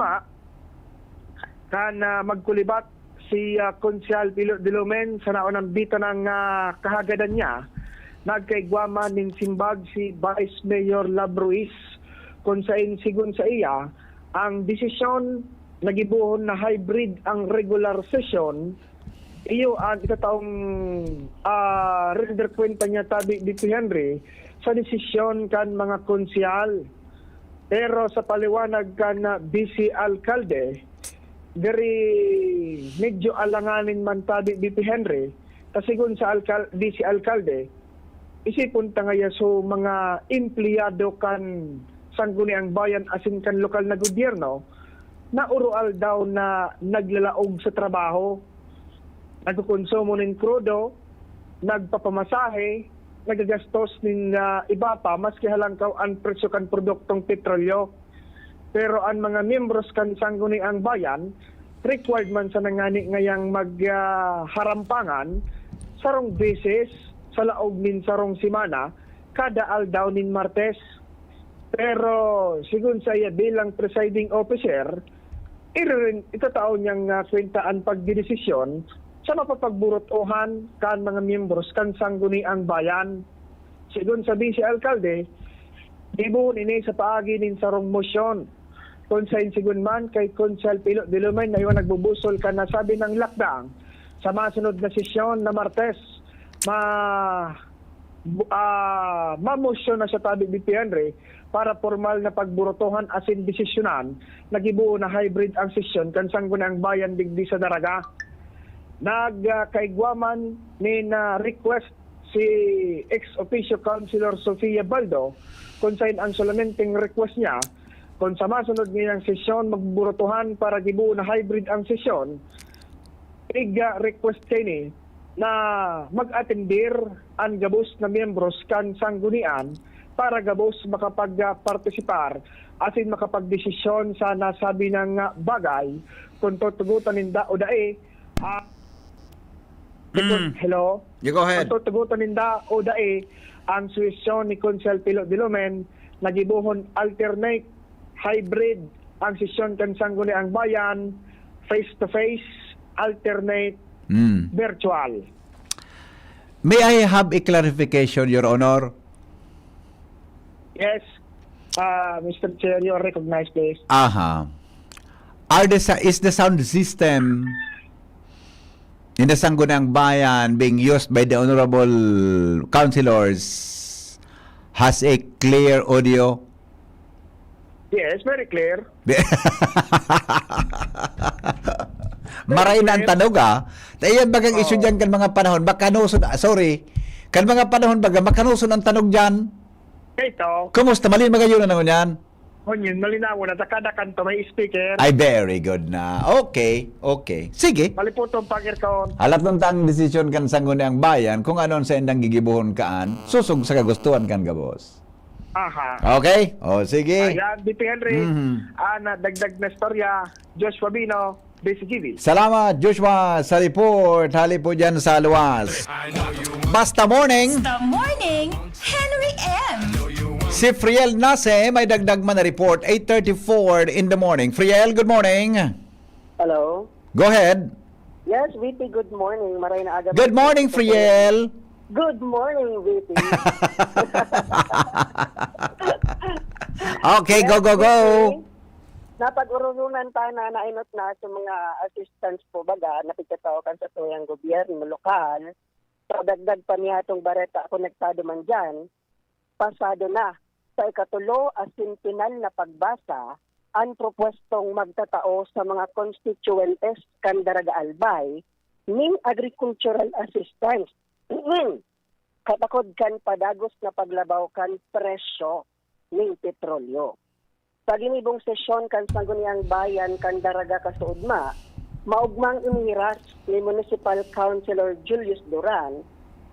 I: kan magkulibat si Konsyal Pilo Dilumen sa naunang bita ng kahagadan niya, nagkaigwaman ng simbag si Vice Mayor Lab Ruiz kung saan sigun sa iya ang desisyon nagibuhon na hybrid ang regular session. Iyo ang itataong render kwenta niya tabi dito Henry sa desisyon kan mga konsyal. Pero sa paliwanag kan BC Alcalde, very medyo alanganin man tabi BP Henry, kasigon sa si alkalde, isipon ta ngaya so mga empleyado kan sangguniang bayan asin kan lokal na gobyerno, na urual daw na naglalaog sa trabaho, nagkukonsumo ng krudo, nagpapamasahe, nagagastos ng iba pa, maski halangkaw ang presyo kan produktong petrolyo. Pero ang mga membros kan sangguniang bayan, required man sa nangani ngayang magharampangan sarong beses sa laog nin sarong simana kada aldaw nin Martes. Pero sigun saya bilang presiding officer, itatao niyang kwentaan pagdidesisyon sa mapapagburotohan kan mga membros kan sangguniang bayan. Sigun sabi si alkalde, dibuhon ini sa paagi nin sarong motion. Konsain sigun man kay Konsel Pilot Dilumay na iwan nagbubusol ka na sabi ng lakdang sa masunod na sesyon na Martes mamosyon na sa tabi BP Henry para formal na pagburotohan asin desisyonan nagibuo na hybrid ang sesyon kan sanggunang bayan digdi sa Daraga. Nagkaigwaman ni na request si ex-officio Councilor Sofia Baldo konsain ang solamenteng request niya kung sa masunod ngayang sesyon magburotohan para gibuo na hybrid ang sesyon, request kini na mag-attendir ang gabos na miyembros kan sanggunian para gabos makapag-partisipar asin makapag-desisyon sa nasabi ng bagay kung tutugutan ninda o dae hello?
C: You go ahead.
I: Kung tutugutan ninda o dae ang sesyon ni Konsel Pilot Dilumen nagibuhon alternate hybrid ang sesyon kan sangguniang bayan, face-to-face, alternate, virtual.
C: May I have a clarification, Your Honor?
I: Yes, Mr. Chair, you are recognized, please.
C: Aha. Is the sound system in the sangguniang bayan being used by the honorable councilors has a clear audio?
I: Yes, very clear.
C: Maray na ang tanog Tayo bagang issue dyan kan mga panahon. Makanusun, kan mga panahon baga, makanusun ang tanog dyan.
I: Ito.
C: Kumusta? Malin magayon na naman yan?
I: Yun, malinaw na. Kada kanto may speaker.
C: Ay, very good na. Okay. Sige.
I: Maliputong pag-aircon.
C: Alat ng tang desisyon kan sangguniang bayan kung anon sa indang gigibuhon kaan, susog sa kagustuhan kan gabos.
I: Aha.
C: Okay? Sige.
I: Ayan, BP Henry. Dagdag na storya. Joshua Bino, BCGB.
C: Salamat, Joshua, sa report. Hali po dyan sa luwas. Basta Morning.
F: The Morning, Henry M.
C: Si Friel Nase, may dagdag man na report. 8:34 in the morning. Friel, good morning.
N: Hello.
C: Go ahead.
N: Yes, VP, good morning. Maray na aga.
C: Good morning, Friel.
N: Good morning, VP.
C: Okay, go.
N: Napag-urununan tayo na nainot na sa mga assistants po baga, napigkatao kan sa tuyang gobyerno lokal. So, dagdag pa niya itong bareta konektado man dyan. Pasado na sa ikatulo asin pinal na pagbasa ang propwestong magtatao sa mga constituentes kan Daraga Albay ning agricultural assistance. Katakod kan padagos na paglabaw kan presyo ng petrolyo. Sa ginibong sesyon kan sangguniang bayan kan Daraga kasuudma, maugmang inihiras ni Municipal Councilor Julius Duran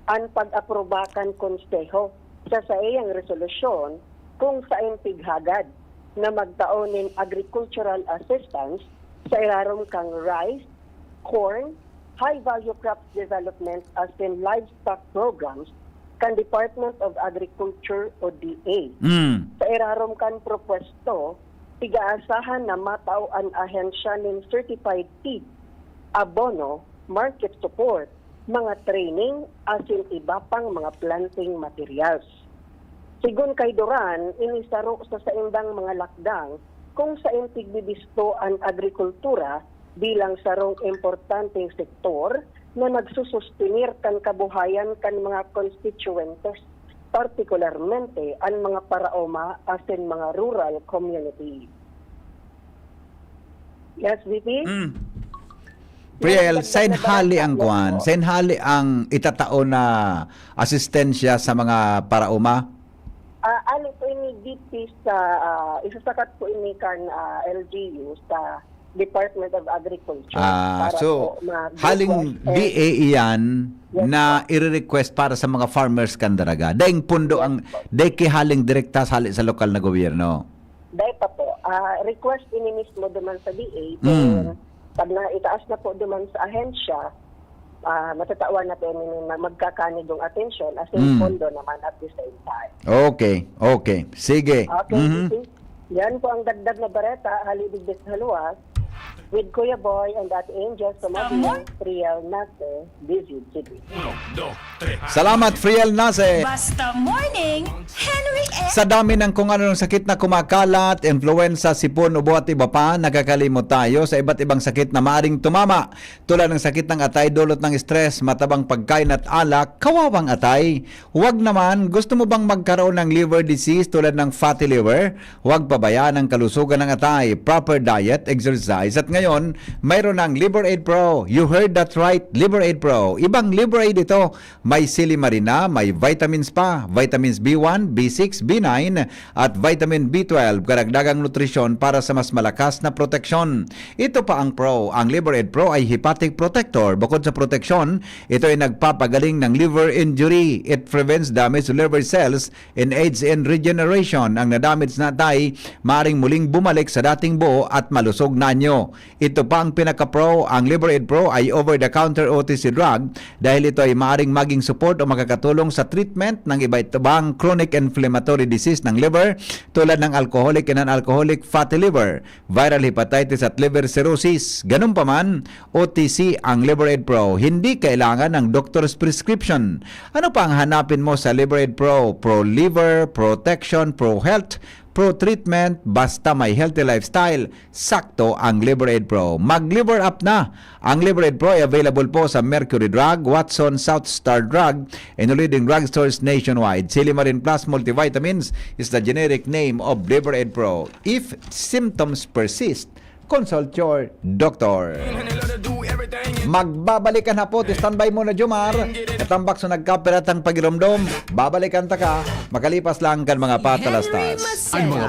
N: ang pag-aprobakan konseho sa iyang resolusyon kung saan pighagad na magtaon ng agricultural assistance sa ilarom kang rice, corn, high-value crops development as in livestock programs kan Department of Agriculture o DA. Sa irarom kan propwesto, tigaasahan na matao ang ahensya ng certified feed, abono, market support, mga training, asin iba pang mga planting materials. Sigun kay Duran, inisaro sa saindang mga lakdang kung saan tigbibisto ang agrikultura bilang sarong importanteng sektor na nagsusustinir kan kabuhayan kan mga constituentes, partikularmente ang mga paraoma asin mga rural community. Yes, VP?
C: Priel, sain hali ang kuan, sain hali ang itatao na asistensya sa mga parauma.
N: Ano po ini DP sa, isasakat po ini kan LGU sa Department of Agriculture.
C: So, haling DA iyan na i-request para sa mga farmers kandaraga. Daing pundo ang, daing haling direkta hali sa lokal na gobyerno.
N: Dahil pa po, request ini mismo duman sa DA, pero pag itaas na po duman sa ahensya, matatawan na po ini magkakanid yung attention as in pondo naman at the same time.
C: Okay. Sige.
N: Okay, yan po ang dagdag na bareta, halibig sa haluas, with Kuya Boy and that Angel sa Mabiyang, Priel Nase, DZGB.
C: Salamat, Friel Nase.
F: Basta Morning, Henry S.
C: Sa dami ng kung ano ng sakit na kumakalat, influenza, sipon, ubo at iba pa, nakakalimot tayo sa iba't ibang sakit na maaring tumama. Tulad ng sakit ng atay, dulot ng stress, matabang pagkain at alak, kawawang atay. Huwag naman, gusto mo bang magkaroon ng liver disease tulad ng fatty liver? Huwag pabayaan ang kalusugan ng atay, proper diet, exercise, at ngayon, mayroon ng Liver-Aid Pro. You heard that right, Liver-Aid Pro. Ibang Liver-Aid ito. May silimarina, may vitamins pa, vitamins B1, B6, B9, at vitamin B12, karagdagang nutrisyon para sa mas malakas na proteksyon. Ito pa ang Pro. Ang Liver-Aid Pro ay hepatic protector. Bukod sa proteksyon, ito ay nagpapagaling ng liver injury. It prevents damage to liver cells and aids in regeneration. Ang nadamage na atay, maaaring muling bumalik sa dating buo at malusog na nyo. Ito pa ang pinaka-pro, ang Liver-Aid Pro ay over-the-counter OTC drug dahil ito ay maaaring maging support o makakatulong sa treatment ng iba't ibang chronic inflammatory disease ng liver tulad ng alcoholic and non-alcoholic fatty liver, viral hepatitis at liver cirrhosis. Ganun pa man, OTC ang Liver-Aid Pro. Hindi kailangan ng doctor's prescription. Ano pa ang hanapin mo sa Liver-Aid Pro? Pro liver, protection, pro health, pro treatment, basta may healthy lifestyle, sakto ang Liver-Aid Pro. Mag-liver up na! Ang Liver-Aid Pro ay available po sa Mercury Drug, Watson, South Star Drug, and leading drugstores nationwide. Silimarin Plus Multivitamins is the generic name of Liver-Aid Pro. If symptoms persist, consult your doctor. Magbabalikan na po, standby mo na Jomar. Katambak sa nagkaperat ang pagiromdom, babalikan ta ka, makalipas lang kan mga patalastas.
B: Ang mga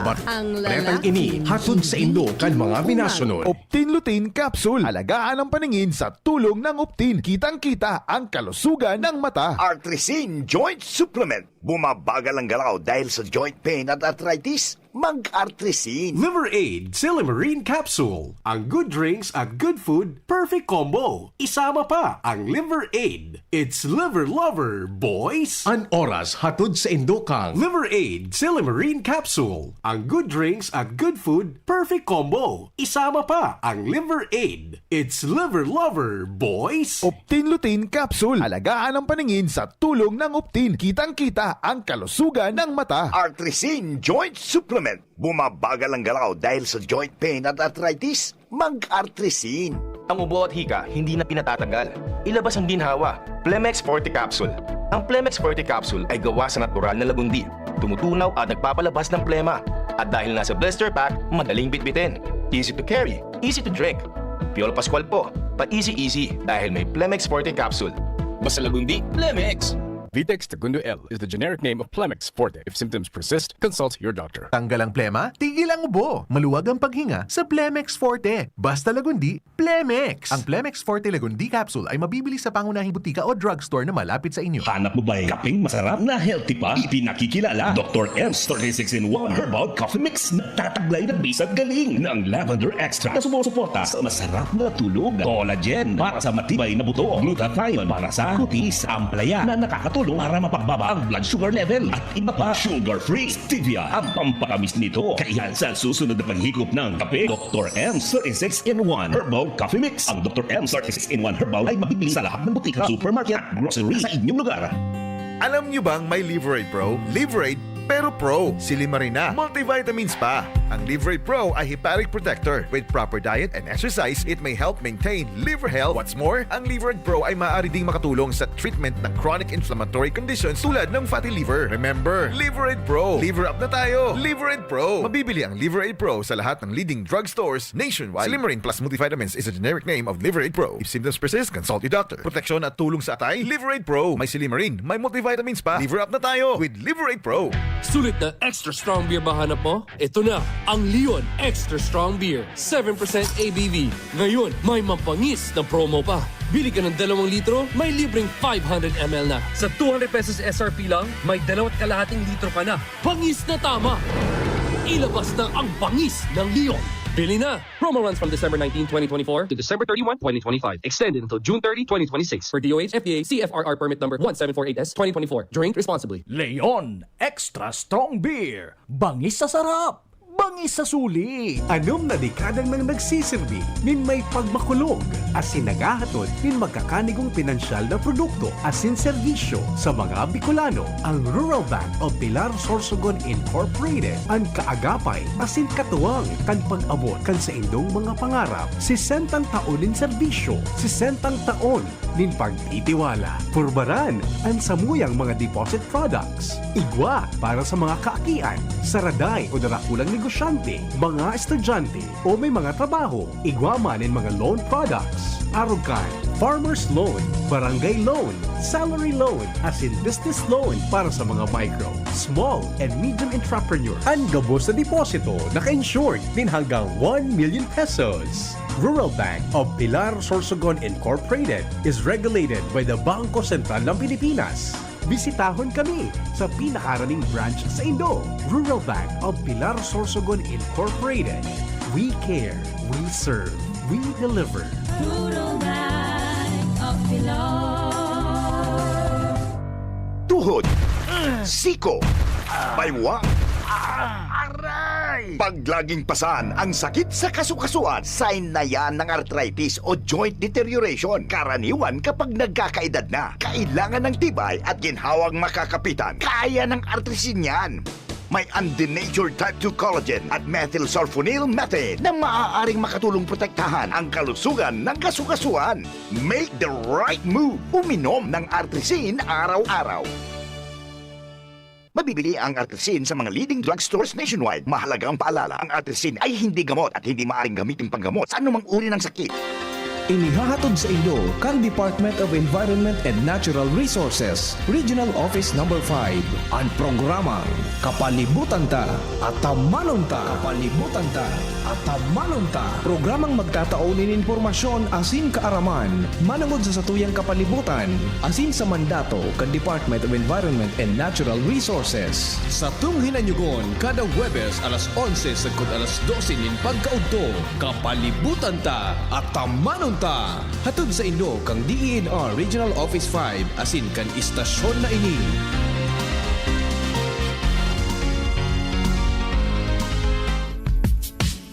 B: baretang ini hatod sa Indo kan mga binasunod.
O: Optin Lutein Capsule. Alagaan ang paningin sa tulong ng Optin. Kitang-kita ang kalusugan ng mata.
P: Artrisin Joint Supplement. Bumabagal ang galaw dahil sa joint pain at arthritis. Mag-Artrisin.
B: Liver-Aid Silimarine Capsule. Ang good drinks at good food, perfect combo. Isama pa ang Liver-Aid. It's liver lover, boys. An oras hatod sa Indo kang Liver-Aid Silimarine Capsule. Ang good drinks at good food, perfect combo. Isama pa ang Liver-Aid. It's liver lover, boys.
O: Optin Lutein Capsule. Alagaan ang paningin sa tulong ng Optin. Kitang-kita ang kalusugan ng mata.
P: Artrisin Joint Supplement. Bumabagal ang galaw dahil sa joint pain at arthritis. Mag-Artrisin.
Q: Ang ubo at hika hindi na pinatatagal. Ilabas ang ginhawa. Plemex Forte Capsule. Ang Plemex Forte Capsule ay gawa sa natural na lagundi. Tumutunaw at nagpapalabas ng plema. At dahil nasa blister pack, madaling bitbitin. Easy to carry, easy to drink. Piolo Pascual po, pa-easy dahil may Plemex Forte Capsule. Basta lagundi, Plemex!
R: Vitex Segundo L is the generic name of Plemex Forte. If symptoms persist, consult your doctor.
O: Tanggal ang plema, tigil ang ubo. Maluwag ang paghinga sa Plemex Forte. Basta lagundi, Plemex. Ang Plemex Forte Lagundi Capsule ay mabibili sa pangunahing butika o drugstore na malapit sa inyo.
S: Hanap mo ba yung kapeng masarap na healthy pa? Ipinakikilala Dr. M's 36-in-1 Herbal Coffee Mix na tataglay na bisag galing ng lavender extract na sumusuporta sa masarap na tulog, collagen para sa matibay na buto, glutathione para sa kutis, amplaya na nakakatulong para mapagbaba ang blood sugar level at iba pa, sugar-free, stevia ang pampakamis nito. Kaya sa susunod na paghigop ng kape, Dr. M's 36-in-1 Herbal Coffee Mix. Ang Dr. M's 36-in-1 Herbal ay mabibili sa lahat ng butika, supermarket at grocery sa inyong lugar.
O: Alam nyo bang may Liver-Aid Pro? Liver-Aid pero Pro. Silimarina. Multivitamins pa.
T: Ang Liver Aid Pro ay hepatic protector. With proper diet and exercise, it may help maintain liver health. What's more, ang Liver Aid Pro ay maaari ding makatulong sa treatment ng chronic inflammatory conditions tulad ng fatty liver. Remember, Liver Aid Pro. Liver up na tayo. Liver Aid Pro. Mabibili ang Liver Aid Pro sa lahat ng leading drugstores nationwide. Slimmering Plus Multivitamins is a generic name of Liver Aid Pro. If symptoms persist, consult your doctor. Proteksyon at tulong sa atay, Liver Aid Pro. May Slimmering, may multivitamins pa. Liver up na tayo with Liver Aid Pro.
U: Sulit na extra strong beer ba hanap mo? Ito na, ang Leon Extra Strong Beer. 7% ABV. Ngayon, may mampangis na promo pa. Bili ka ng 2 litro, may libreng 500 ml na. Sa 200 pesos SRP lang, may 2.5 litro ka na. Pangis na tama! Ilabas na ang pangis ng Leon. Bili na! Promo runs from December 19, 2024 to December 31, 2025. Extended until June 30, 2026. For DOH, FDA, CFRR permit number 1748S, 2024. Drink responsibly.
V: Leon Extra Strong Beer. Bangis sa sarap. Bangis sa suli.
B: Anom na dekadang nang nagsisilbi, nin may pagmakulog, asin nagahatod, nin magkakanigong pinansyal na produkto, asin serbisyo sa mga Bicolano. Ang Rural Bank of Pilar Sorsogon Incorporated, ang kaagapay, asin katuwang, kan pag-abot, kan sa indong mga pangarap, 60 taon nin serbisyo, 60 taon nin pagtitiwala. Purbaran, ang samuyang mga deposit products. Igwa para sa mga kaakian, saraday o darakulang negosyante, mga estudyante o may mga trabaho. Igwa man in mga loan products. Arugan, farmer's loan, barangay loan, salary loan, as in business loan para sa mga micro, small, and medium entrepreneur. Ang gabos na deposito, naka-insured din hanggang 1 million pesos. Rural Bank of Pilar Sorsogon Incorporated is regulated by the Bangko Sentral ng Pilipinas. Bisitahon kami sa pinakaraning branch sa Indo. Rural Bank of Pilar Sorsogon Incorporated. We care, we serve, we deliver.
W: Rural Bank of Pilar.
P: Tuhod, siko, baywang, pag laging pasan ang sakit sa kasukasuan, sign na yan ng arthritis o joint deterioration. Karaniwan kapag nagkakaedad na, kailangan ng tibay at ginhawang makakapitan. Kaya ng artrisin yan. May undenatured type 2 collagen at methylsulfonyl methane na maaaring makatulong protektahan ang kalusugan ng kasukasuan. Make the right move. Uminom ng artrisin araw-araw. Mabibili ang artrisin sa mga leading drugstores nationwide. Mahalaga ang paalala, ang artrisin ay hindi gamot at hindi maaaring gamitin panggamot sa anumang uri ng sakit.
X: Inihahatod sa Indo kan Department of Environment and Natural Resources, Regional Office No. 5, ang programang Kapalibutan Ta at Tamanon Ta. Kapalibutan Ta at Tamanon Ta. Programang magtataunin informasyon asin kaaraman, manangod sa satuyang kapalibutan, asin sa mandato kan Department of Environment and Natural Resources. Sa tunghinanyugon, kada Huwebes alas 11 sagkod alas 12 nin pagkaudto, Kapalibutan Ta at Tamanon Ta. Hatod sa Indo kang DENR Regional Office 5 asin kan istasyon na ini.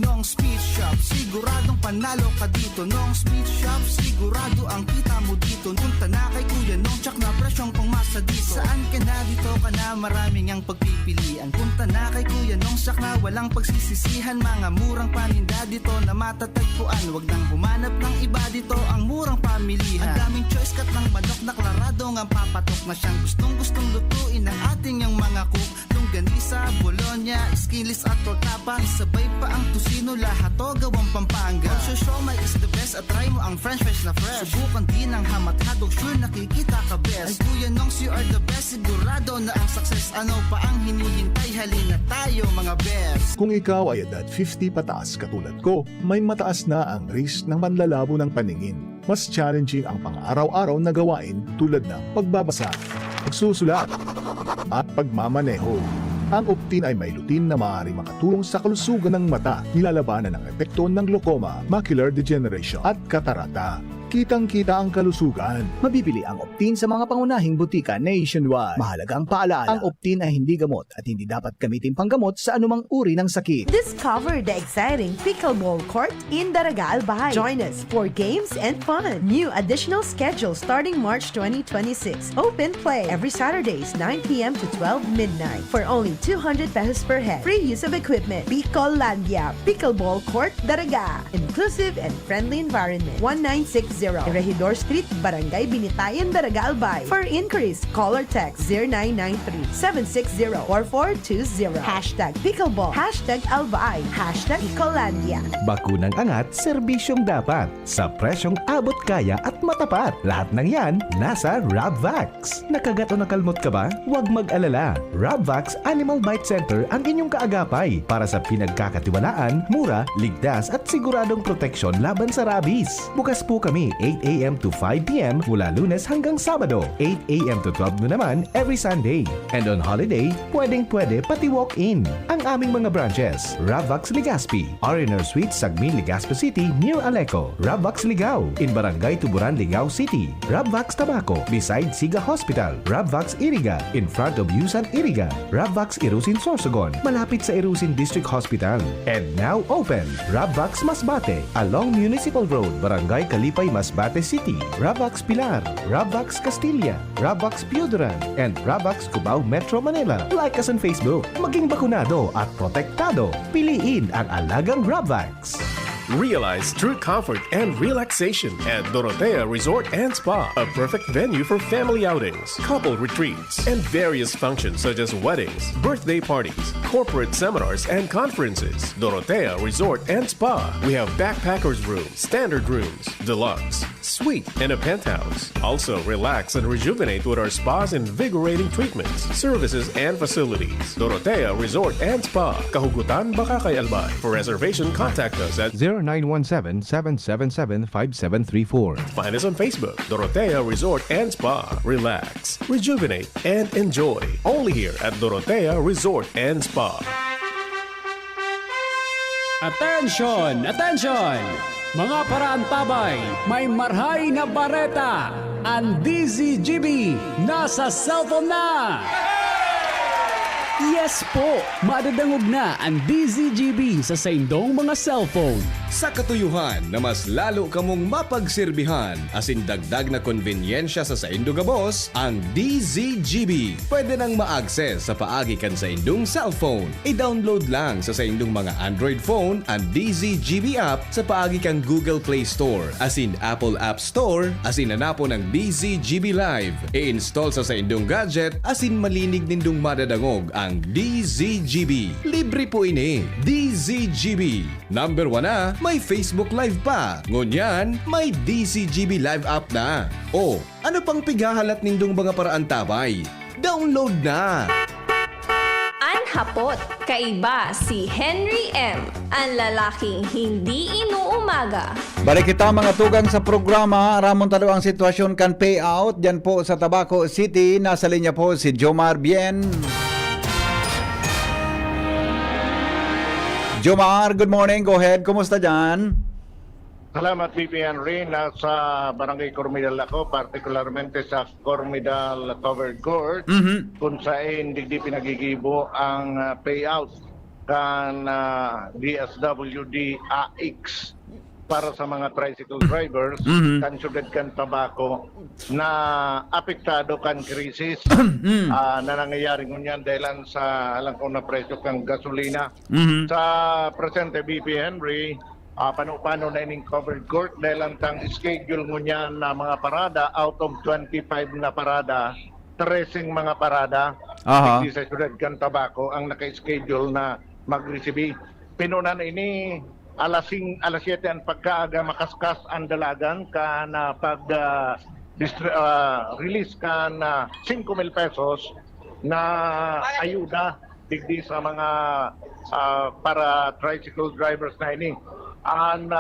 D: Nong Speed Shop, siguradong panalo ka dito. Nong Speed Shop, sigurado ang kita mo dito. Punta na kay Kuya Nong, tsak na presyong pangmasa dito. Saan ka na dito ka na, maraming ang pagpipilian. Punta na kay Kuya Nong, tsak na walang pagsisisihan. Mga murang paninda dito na matatagpuan. Huwag nang humanap ng iba dito, ang murang pamilihan. Ang daming choice kat ng manok na klaradong ang papatok na siyang gustong lutuin ng ating yung mga cook. Longganisa, Bologna, skinless at tortapa. Sabay pa ang tusino, lahat to gawang Pampanga. Siomai is the best at try mo ang french fries na fresh. Subukan din ang hamat-hadog, sure nakikita ka best. Ay Kuya Nongs, you are the best, sigurado na ang success. Ano pa ang hinihintay, halina tayo mga best.
Y: Kung ikaw ay edad 50 pataas katulad ko, may mataas na ang risk ng panlalabo ng paningin. Mas challenging ang pang-araw-araw na gawain tulad ng pagbabasa, pagsusulat, at pagmamaneho. Ang Optin ay may lutin na maaari makatulong sa kalusugan ng mata, nilalabanan ang epekto ng glaucoma, macular degeneration at katarata. kitang-kita ang kalusugan.
V: Mabibili ang Optin sa mga pangunahing butika nationwide. Mahalagang paalala, ang Optin ay hindi gamot at hindi dapat gamitin panggamot sa anumang uri ng sakit.
L: Discover the exciting Pickleball Court in Daraga Albay. Join us for games and fun. New additional schedule starting March 2026. Open play every Saturdays 9 p.m. to 12 midnight for only 200 pesos per head. Free use of equipment. Picollandia Pickleball Court Daraga. Inclusive and friendly environment. 1960 Regidor Street, Barangay Binitayan, Daraga Albay. For inquiries, call or text 0993-760-4420. Hashtag Pickleball. Hashtag Albay. Hashtag Picollandia.
X: Bakunang angat, serbisyong dapat. Sa presyong abot kaya at matapat. Lahat ng yan, nasa Rabvax. Nakagat o nakalmot ka ba? Huwag mag-alala. Rabvax Animal Bite Center ang inyong kaagapay para sa pinagkakatiwalaan, mura, ligtas at siguradong proteksyon laban sa rabies. Bukas po kami 8 a.m. to 5 p.m. mula Lunes hanggang Sabado, 8 a.m. to 12 noon naman every Sunday. And on holiday, pwedeng-pwede pati walk-in. Ang aming mga branches, Rabvax Legazpi, R&R Suites, Sagmin, Legazpi City, near Aleco. Rabvax Ligao, in Barangay Tuburan, Ligao City. Rabvax Tabaco, beside Siga Hospital. Rabvax Iriga, in front of Yusan Iriga. Rabvax Irusin Sorsogon, malapit sa Irusin District Hospital. And now open, Rabvax Masbate, along Municipal Road, Barangay Kalipay, Masbate City. Rabvax Pilar, Rabvax Castilla, Rabvax Piuduran, and Rabvax Cubao Metro Manila. Like us on Facebook. Maging bakunado at protektado. Piliin ang alagang Rabvax.
R: Realize true comfort and relaxation at Dorotea Resort and Spa, a perfect venue for family outings, couple retreats, and various functions such as weddings, birthday parties, corporate seminars, and conferences. Dorotea Resort and Spa. We have backpackers rooms, standard rooms, deluxe, suite, and a penthouse. Also, relax and rejuvenate with our spa's invigorating treatments, services, and facilities. Dorotea Resort and Spa, Kahugutan, Bakakay, Albay. For reservation, contact us at
X: 0917-777-5734.
R: Find us on Facebook, Dorotea Resort and Spa. Relax, rejuvenate, and enjoy. Only here at Dorotea Resort and Spa.
A: Attention! Attention! Mga paraantabay, may marhay na bareta. Ang DZGB nasa cellphone na! Yes po! Madadangog na ang DZGB sa saindong mga cellphone.
E: Sa katuyuhan na mas lalo kamong mapagsilbihan, asin dagdag na konvenyensya sa saindo gabos, ang DZGB. Pwede nang ma-access sa paagi kan sa indong cellphone. I-download lang sa saindong mga Android phone ang DZGB app sa paagi kang Google Play Store, asin Apple App Store, asin hanapo ng DZGB Live. I-install sa saindong gadget, asin malinig nindong madadangog ang DZGB. Libre po ini. DZGB. Number 1 na, may Facebook Live pa. Ngunyan, may DZGB Live app na. O, ano pang pigahalat nindong mga paraan tabay? Download na!
F: Anhapot, kaiba si Henry M. Ang lalaking hindi inuumaga.
C: Balik kita mga tugang sa programa. Ramon talo ang sitwasyon kan payout. Diyan po sa Tabaco City. Nasa linya po si Jomar Bien. Jomar, good morning. Go ahead. Kumusta dyan?
I: Salamat, VP Henry. Nasa Barangay Cormidal ako, particularmente sa Cormidal Covered Court, kung saan hindi pinagigibo ang payout kan DSWD AX para sa mga tricycle drivers, kan sugad kan tabako na apektado kan krisis na nangyayari ngunyan dahil sa alam ko na presyo kang gasolina. Sa presente BP Henry, paano na ining covered court dahil ang tang schedule ngunyan na mga parada, out of 25 na parada, 13 mga parada, hindi sa sugad kan tabako ang naka-schedule na mag-receive. Pinunan ini alas 7 ang pagkaaga makaskas ang dalagan ka na release ka na 5,000 pesos na ayuda digdi sa mga para tricycle drivers na ini. Ang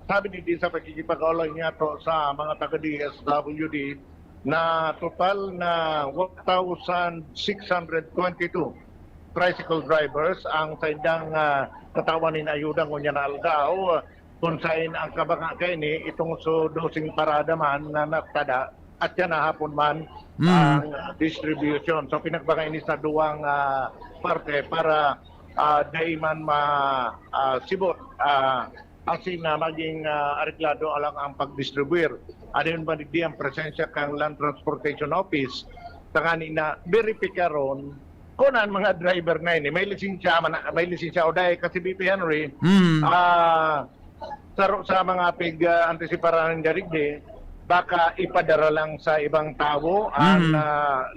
I: sabi ni sa pagkikipag-alay niya to sa mga taga-DSWD na total na 1,622 tricycle drivers ang saindang katawan ni ayuda ngunya na aldaw
G: kung saan ang kabanga kaini itong dosing parada man na natada at yan na hapon man ang distribution. So pinagbanga ini sa duwang parte para daiman sibot asin na maging areklado alang ang pag-distribuir. Adin ba di ang presensya kang Land Transportation Office tangani na verifikaron kung ang mga driver na ini may lisensya o dahil kasi BP Henry sa mga antisiparan jarigde baka ipadara lang sa ibang tao ang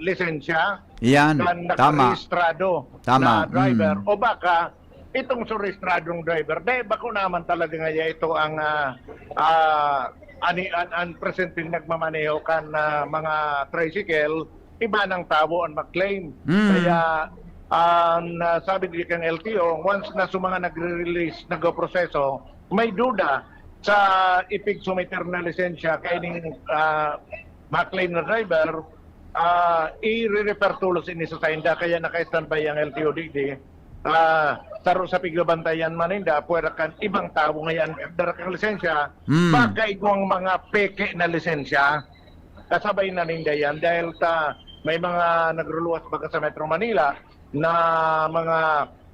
G: lisensya
C: Yan,
G: kan
C: tama.
G: nakarehistrado
C: Tama.
G: na driver o baka itong surrehistradong driver dahil bako naman talaga nga ito ang presenting nagmamaneho kan mga tricycle iba ng tao ang mag-claim kaya sabi din kang LTO once na mga nagre-release nag-proseso may duda sa ipig-sumiter na lisensya kaining ma-claim na driver, i-refer tulos ini sa sainda kaya naka-standby ang LTO-DD. Taro sa piglabantayan maninda, pwera kan ibang tao ngayon darakang lisensya, baka igong mga peke na lisensya, kasabay na ninda yan dahil may mga nagruluwas baga sa Metro Manila na mga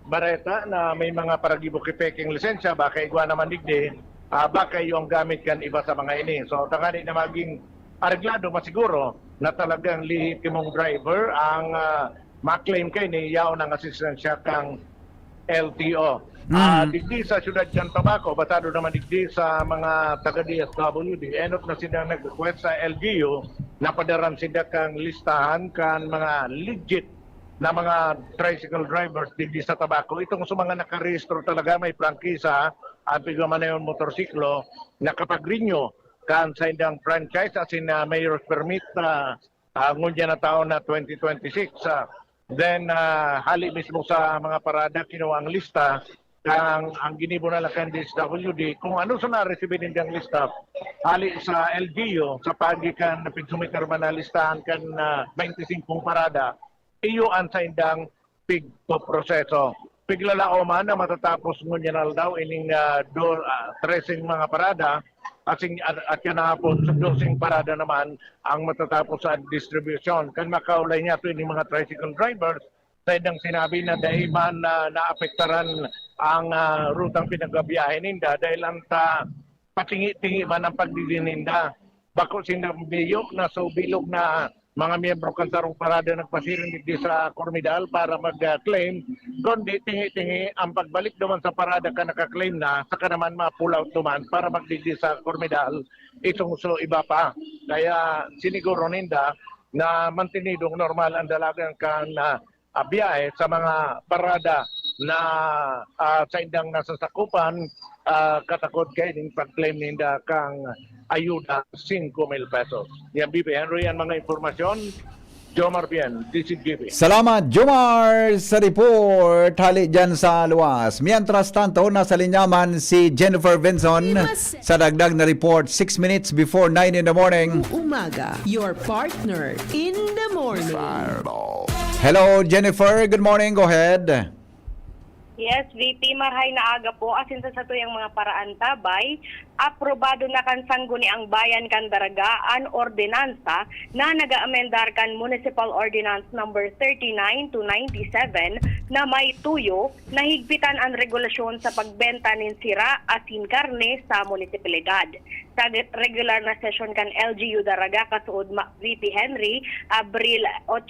G: bareta na may mga paragibo kipeking lisensya, baka igwa naman digdi, baka yung gamit kan iba sa mga ini. So, tangani na maging areglado masiguro na talagang lehitimong driver ang maklaim kay ni yaw ng asistensya kang LTO. Digdi sa Ciudad Can Tabaco, basado naman digdi sa mga taga-DSWD, enot na sila nag-request sa LGU na padaran sila kang listahan kan mga legit na mga tricycle drivers digdi sa Tabaco. Itong sa mga nakarehistro talaga may prangkisa ang pigmamaneyon motorsiklo na kapag rinyo kan sa indang franchise asin mayor's permit ngunya na taon na 2026. Then hali mismo sa mga parada kinuha ang lista ang ginibo na lang kan DSWD kung ano sa na-receive nindang lista hali sa LGU sa pagikan na pigsumiter man na listahan kan 25 parada iyo ang sa indang pigpoproseso. Piglalao man na matatapos ngunyan daw ining 13 mga parada at yan na po sa 12 parada naman ang matatapos sa distribution. Kan makaulay niya ito ining mga tricycle drivers sa idang sinabi na dahil man naapektaran ang rutang pinagabiyahe ninda dahil ang patingi-tingi man ang pagdidininda. Bako sinabiyok na so bilog na mga miyembro kan sarong parada nagpasiring dito sa Cormidal para mag-claim, kundi tingi-tingi ang pagbalik naman sa parada ka naka-claim na, saka naman ma-pull out naman para magdidi sa Cormidal, itong so iba pa. Kaya siniguro ninda na mantinidong normal ang dalagang kan biyahe sa mga parada na sa indang nasasakupan, katakot kayo din pag-claim ninda kang ayuda 5,000 pesos. Yan, BP Henry, ang mga informasyon. Jomar Bien, DCGB.
C: Salamat, Jomar, sa report. Hali dyan sa luwas. Mientras tanto, nasa linyaman si Jennifer Vinson sa dagdag na report 6 minutes before 9 in the morning.
L: Umaga, your partner in the morning.
C: Hello, Jennifer. Good morning. Go ahead.
H: Yes, VP, marhay na aga po. Asin sa tuyang mga paraan tabay, aprobado na kan sangguni ang bayan kan daragaan ordinansa na naga-amendar kan Municipal Ordinance number 39 to 97 na may tuyo na higpitan ang regulasyon sa pagbenta nin sira asin karne sa munisipalidad. Sa regular na session kan LGU Daraga kasuod VP Henry, Abril 8,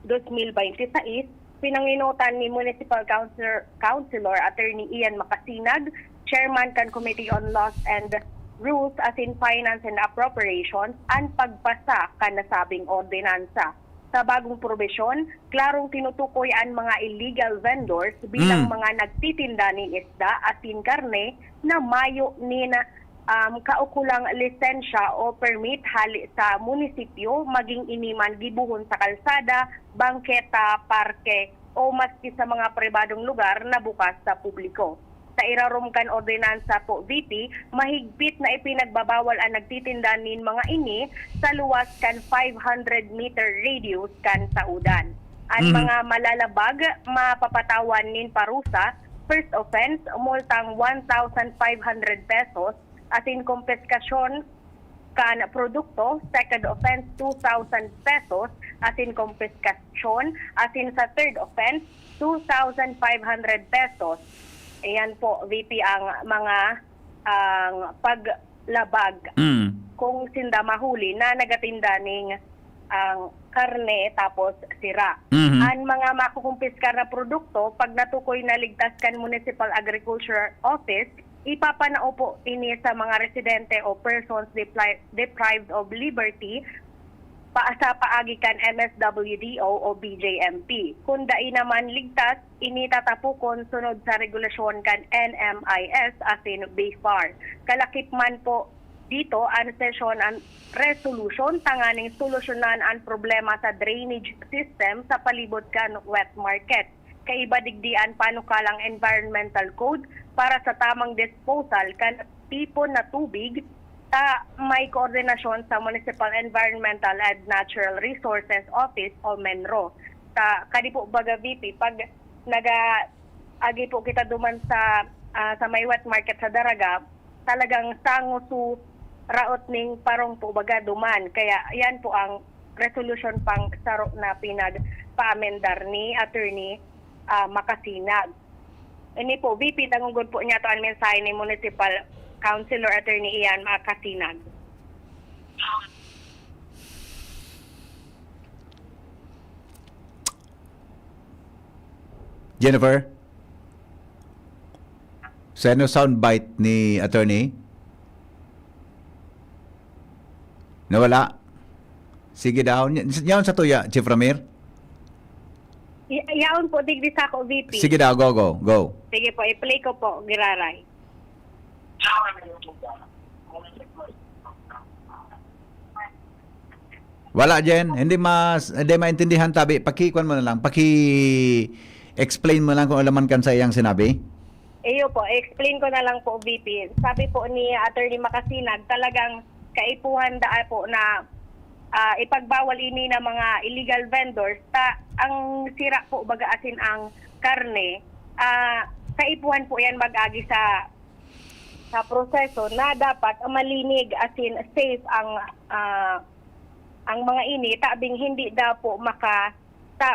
H: 2026, pinanginutan ni Municipal Councilor Attorney Ian Makasinag, Chairman kan Committee on Laws and Rules as in Finance and Appropriations, ang pagpasa kan nasabing ordinansa. Sa bagong probisyon, klarong tinutukoy ang mga illegal vendors bilang mga nagtitinda ni isda at karne na mayo ni kaukulang lisensya o permit hali sa munisipyo maging iniman gibuhon sa kalsada, bangketa, parke o maski sa mga pribadong lugar na bukas sa publiko. Sa irarumkan ordinansa po VP, mahigpit na ipinagbabawal ang nagtitinda nin mga ini sa luwas kan 500 meter radius kan saudan. Ang mga malalabag mapapatawan nin parusa first offense, multang 1,500 pesos as in confiscation kan produkto. Second offense, 2,000 pesos as in confiscation. As in sa third offense, 2,500 pesos. Ayan po, VP, ang mga paglabag kung sinda mahuli na nagatinda ning ang karne tapos sira. Ang mga makukumpiskar na produkto, pag natukoy na ligtas kan Municipal Agriculture Office, ipapanao po ini sa mga residente o persons deprived of liberty sa paagi kan MSWDO o BJMP. Kung dai naman ligtas, ini tatapukon sunod sa regulasyon kan NMIS as in BFAR. Kalakip man po dito ang session ang resolution tanganing solusyonan ang problema sa drainage system sa palibot kan wet market. Kaiba digdian panukalang environmental code para sa tamang disposal kan tipon na tubig sa may koordinasyon sa Municipal Environmental and Natural Resources Office o MENRO. Sa kadipo baga VP, pag agi po kita duman sa may wet market sa Daraga, talagang sangusu raot ning parong po baga duman. Kaya yan po ang resolution pang saro na pinagpa-amendar ni Attorney Makasinag. Ini po, VP, tanggungod po niya to ang mensahe ni Municipal Councilor Attorney Ian Makasinag.
C: Jennifer? Sa ano soundbite ni Attorney? Nawala? Sige daw. Yaon sa tuya, Chief Ramir?
H: Yaon po, digdi sa ako, VP.
C: Sige daw, go.
H: Sige po, i-play ko po, Giraray.
C: Wala, Jen. Hindi maintindihan tabi. Pakikuan mo na lang. Explain mo lang kung alaman kan sa iyang sinabi.
H: Iyo po, explain ko na lang po, VP. Sabi po ni Attorney Makasinag, talagang kaipuhan daan po na ipagbawal ini na mga illegal vendors. Ang sira po baga asin ang karne, kaipuhan po yan mag-agi sa proseso na dapat malinig asin safe ang mga ini tabing hindi daw po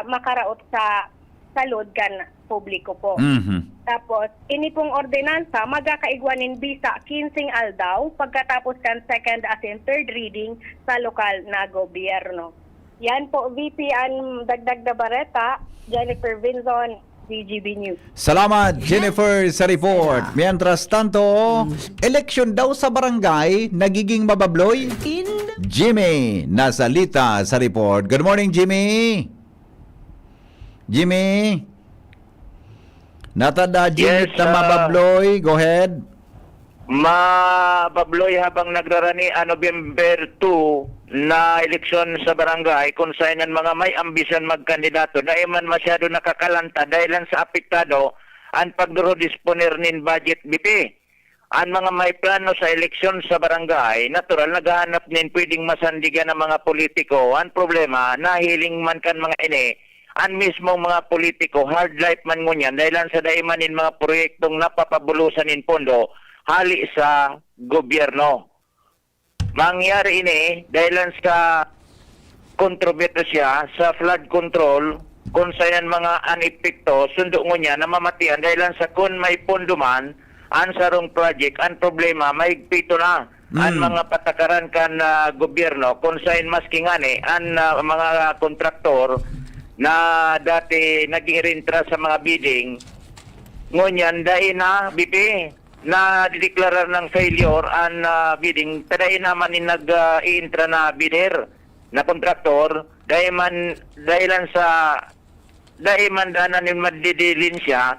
H: makaraot sa salud kan publiko po. Tapos, ini pong ordinansa, magkakaigwanin bisa 15 aldaw pagkatapos kan second as in third reading sa lokal na gobyerno. Yan po, VP, ang dagdag na bareta, Jennifer Vinzon, DGB News.
C: Salamat, Jennifer, sa report. Mientras tanto, election daw sa barangay, nagiging mababloy? Jimmy, nasalita sa report. Good morning, Jimmy. Jimmy? Natada, Jimmy,
I: Yes,
C: na mababloy. Go ahead.
I: Mababloy habang nagrarani November 2 na eleksyon sa barangay kung saan ang mga may ambisyon magkandidato na iman masyado nakakalanta dahil sa apektado ang pagduro-disponer nin budget BP. Ang mga may plano sa eleksyon sa barangay, natural naghahanap nin pwedeng masandigan ng mga politiko. Ang problema, nahiling man kan mga ini, ang mismong mga politiko, hard life man ngunyan dahil sa daimanin mga proyektong napapabulusan in pondo, hali sa gobyerno. Mangyari ini dahil sa kontrobersya sa flood control kung saan mga anepekto sundo ngunyan na mamatian dahil sa kung may pondo man ang sarong project, ang problema may pito na ang mga patakaran kan gobyerno kung saan maski ngani ang mga kontraktor na dati nag-irintra sa mga bidding ngunyan dahil na BP na dideklarar ng failure ang bidding taday naman ni nag-iintra na bidder na kontraktor dahil man danan yung madidilin siya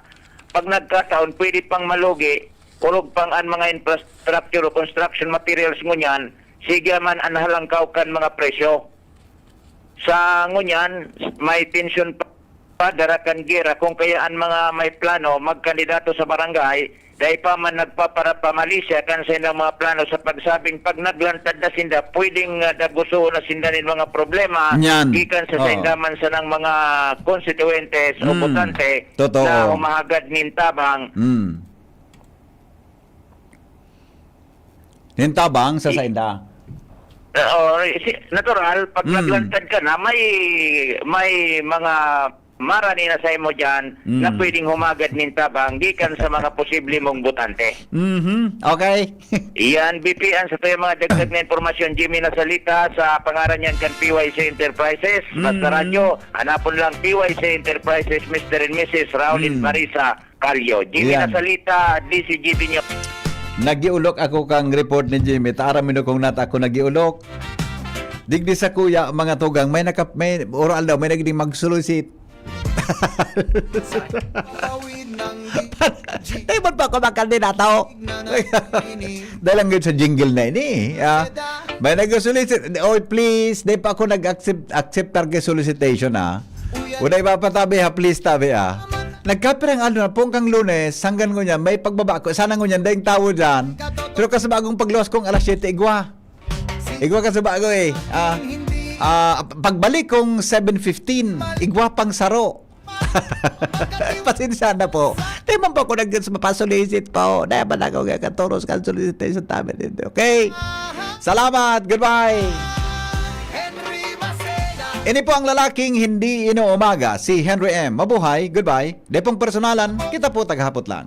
I: pag nagkataon pwede pang malugi ulog pang ang mga infrastructure o construction materials ngunyan sige man ang halangkaw kan mga presyo sa ngunyan may tension pa Darakan gira kung kayaan mga may plano magkandidato sa barangay dahil pa man nagpaparapamalisya kan sa ilang mga plano sa pagsabing pag naglantad na sinda pwedeng nagusto na sinda ng mga problema
C: Yan.
I: gikan sa saindaman sa ng mga konstituentes o botante
C: Totoo.
I: na humahagad nin tabang
C: Nintabang sa sainda.
I: Natural pag naglantad ka na may mga marani na sa imo dyan na pwedeng humagad nin tabang gikan sa mga posible mong botante.
C: Okay.
I: Iyan, BPN sa tayo mga dagdag na informasyon. Jimmy Nasalita sa pangaran yan kan PYC Enterprises. Basta radyo, hanapon lang PYC Enterprises, Mr. and Mrs. Raulin Marisa Calio. Jimmy
C: Iyan.
I: Nasalita, DCGB News.
C: Nagiulok ako kang report ni Jimmy. Taaramin kong nata ako nagiulok. Digdi sa kuya, mga tugang, may oral daw, may naging mag-solicit. Ay, ba't pa ako makandidato? Dahil lang yun sa jingle na ini. May nag-solicit. Oh, please, di pa ako nag-accept target solicitation, Una ipapatabi, please, tabi, Nagkapirang na pong kang Lunes, hanggang ngunyan, may pagbaba ko. Sana ngunyan, daing tao dyan. Pero kasi bagong pagluwas kong alas 7, igwa kasi bago pagbalik kong 7:15, igwa pang saro. Pasensya na po. Di man po ako nag-solicit po. Di man ako katoros ka solicitation tabi dito. Okay? Salamat. Goodbye. Ini po ang lalaking hindi inuumaga, si Henry M. Mabuhay. Goodbye. Di pong personalan, kita po taghapot lang.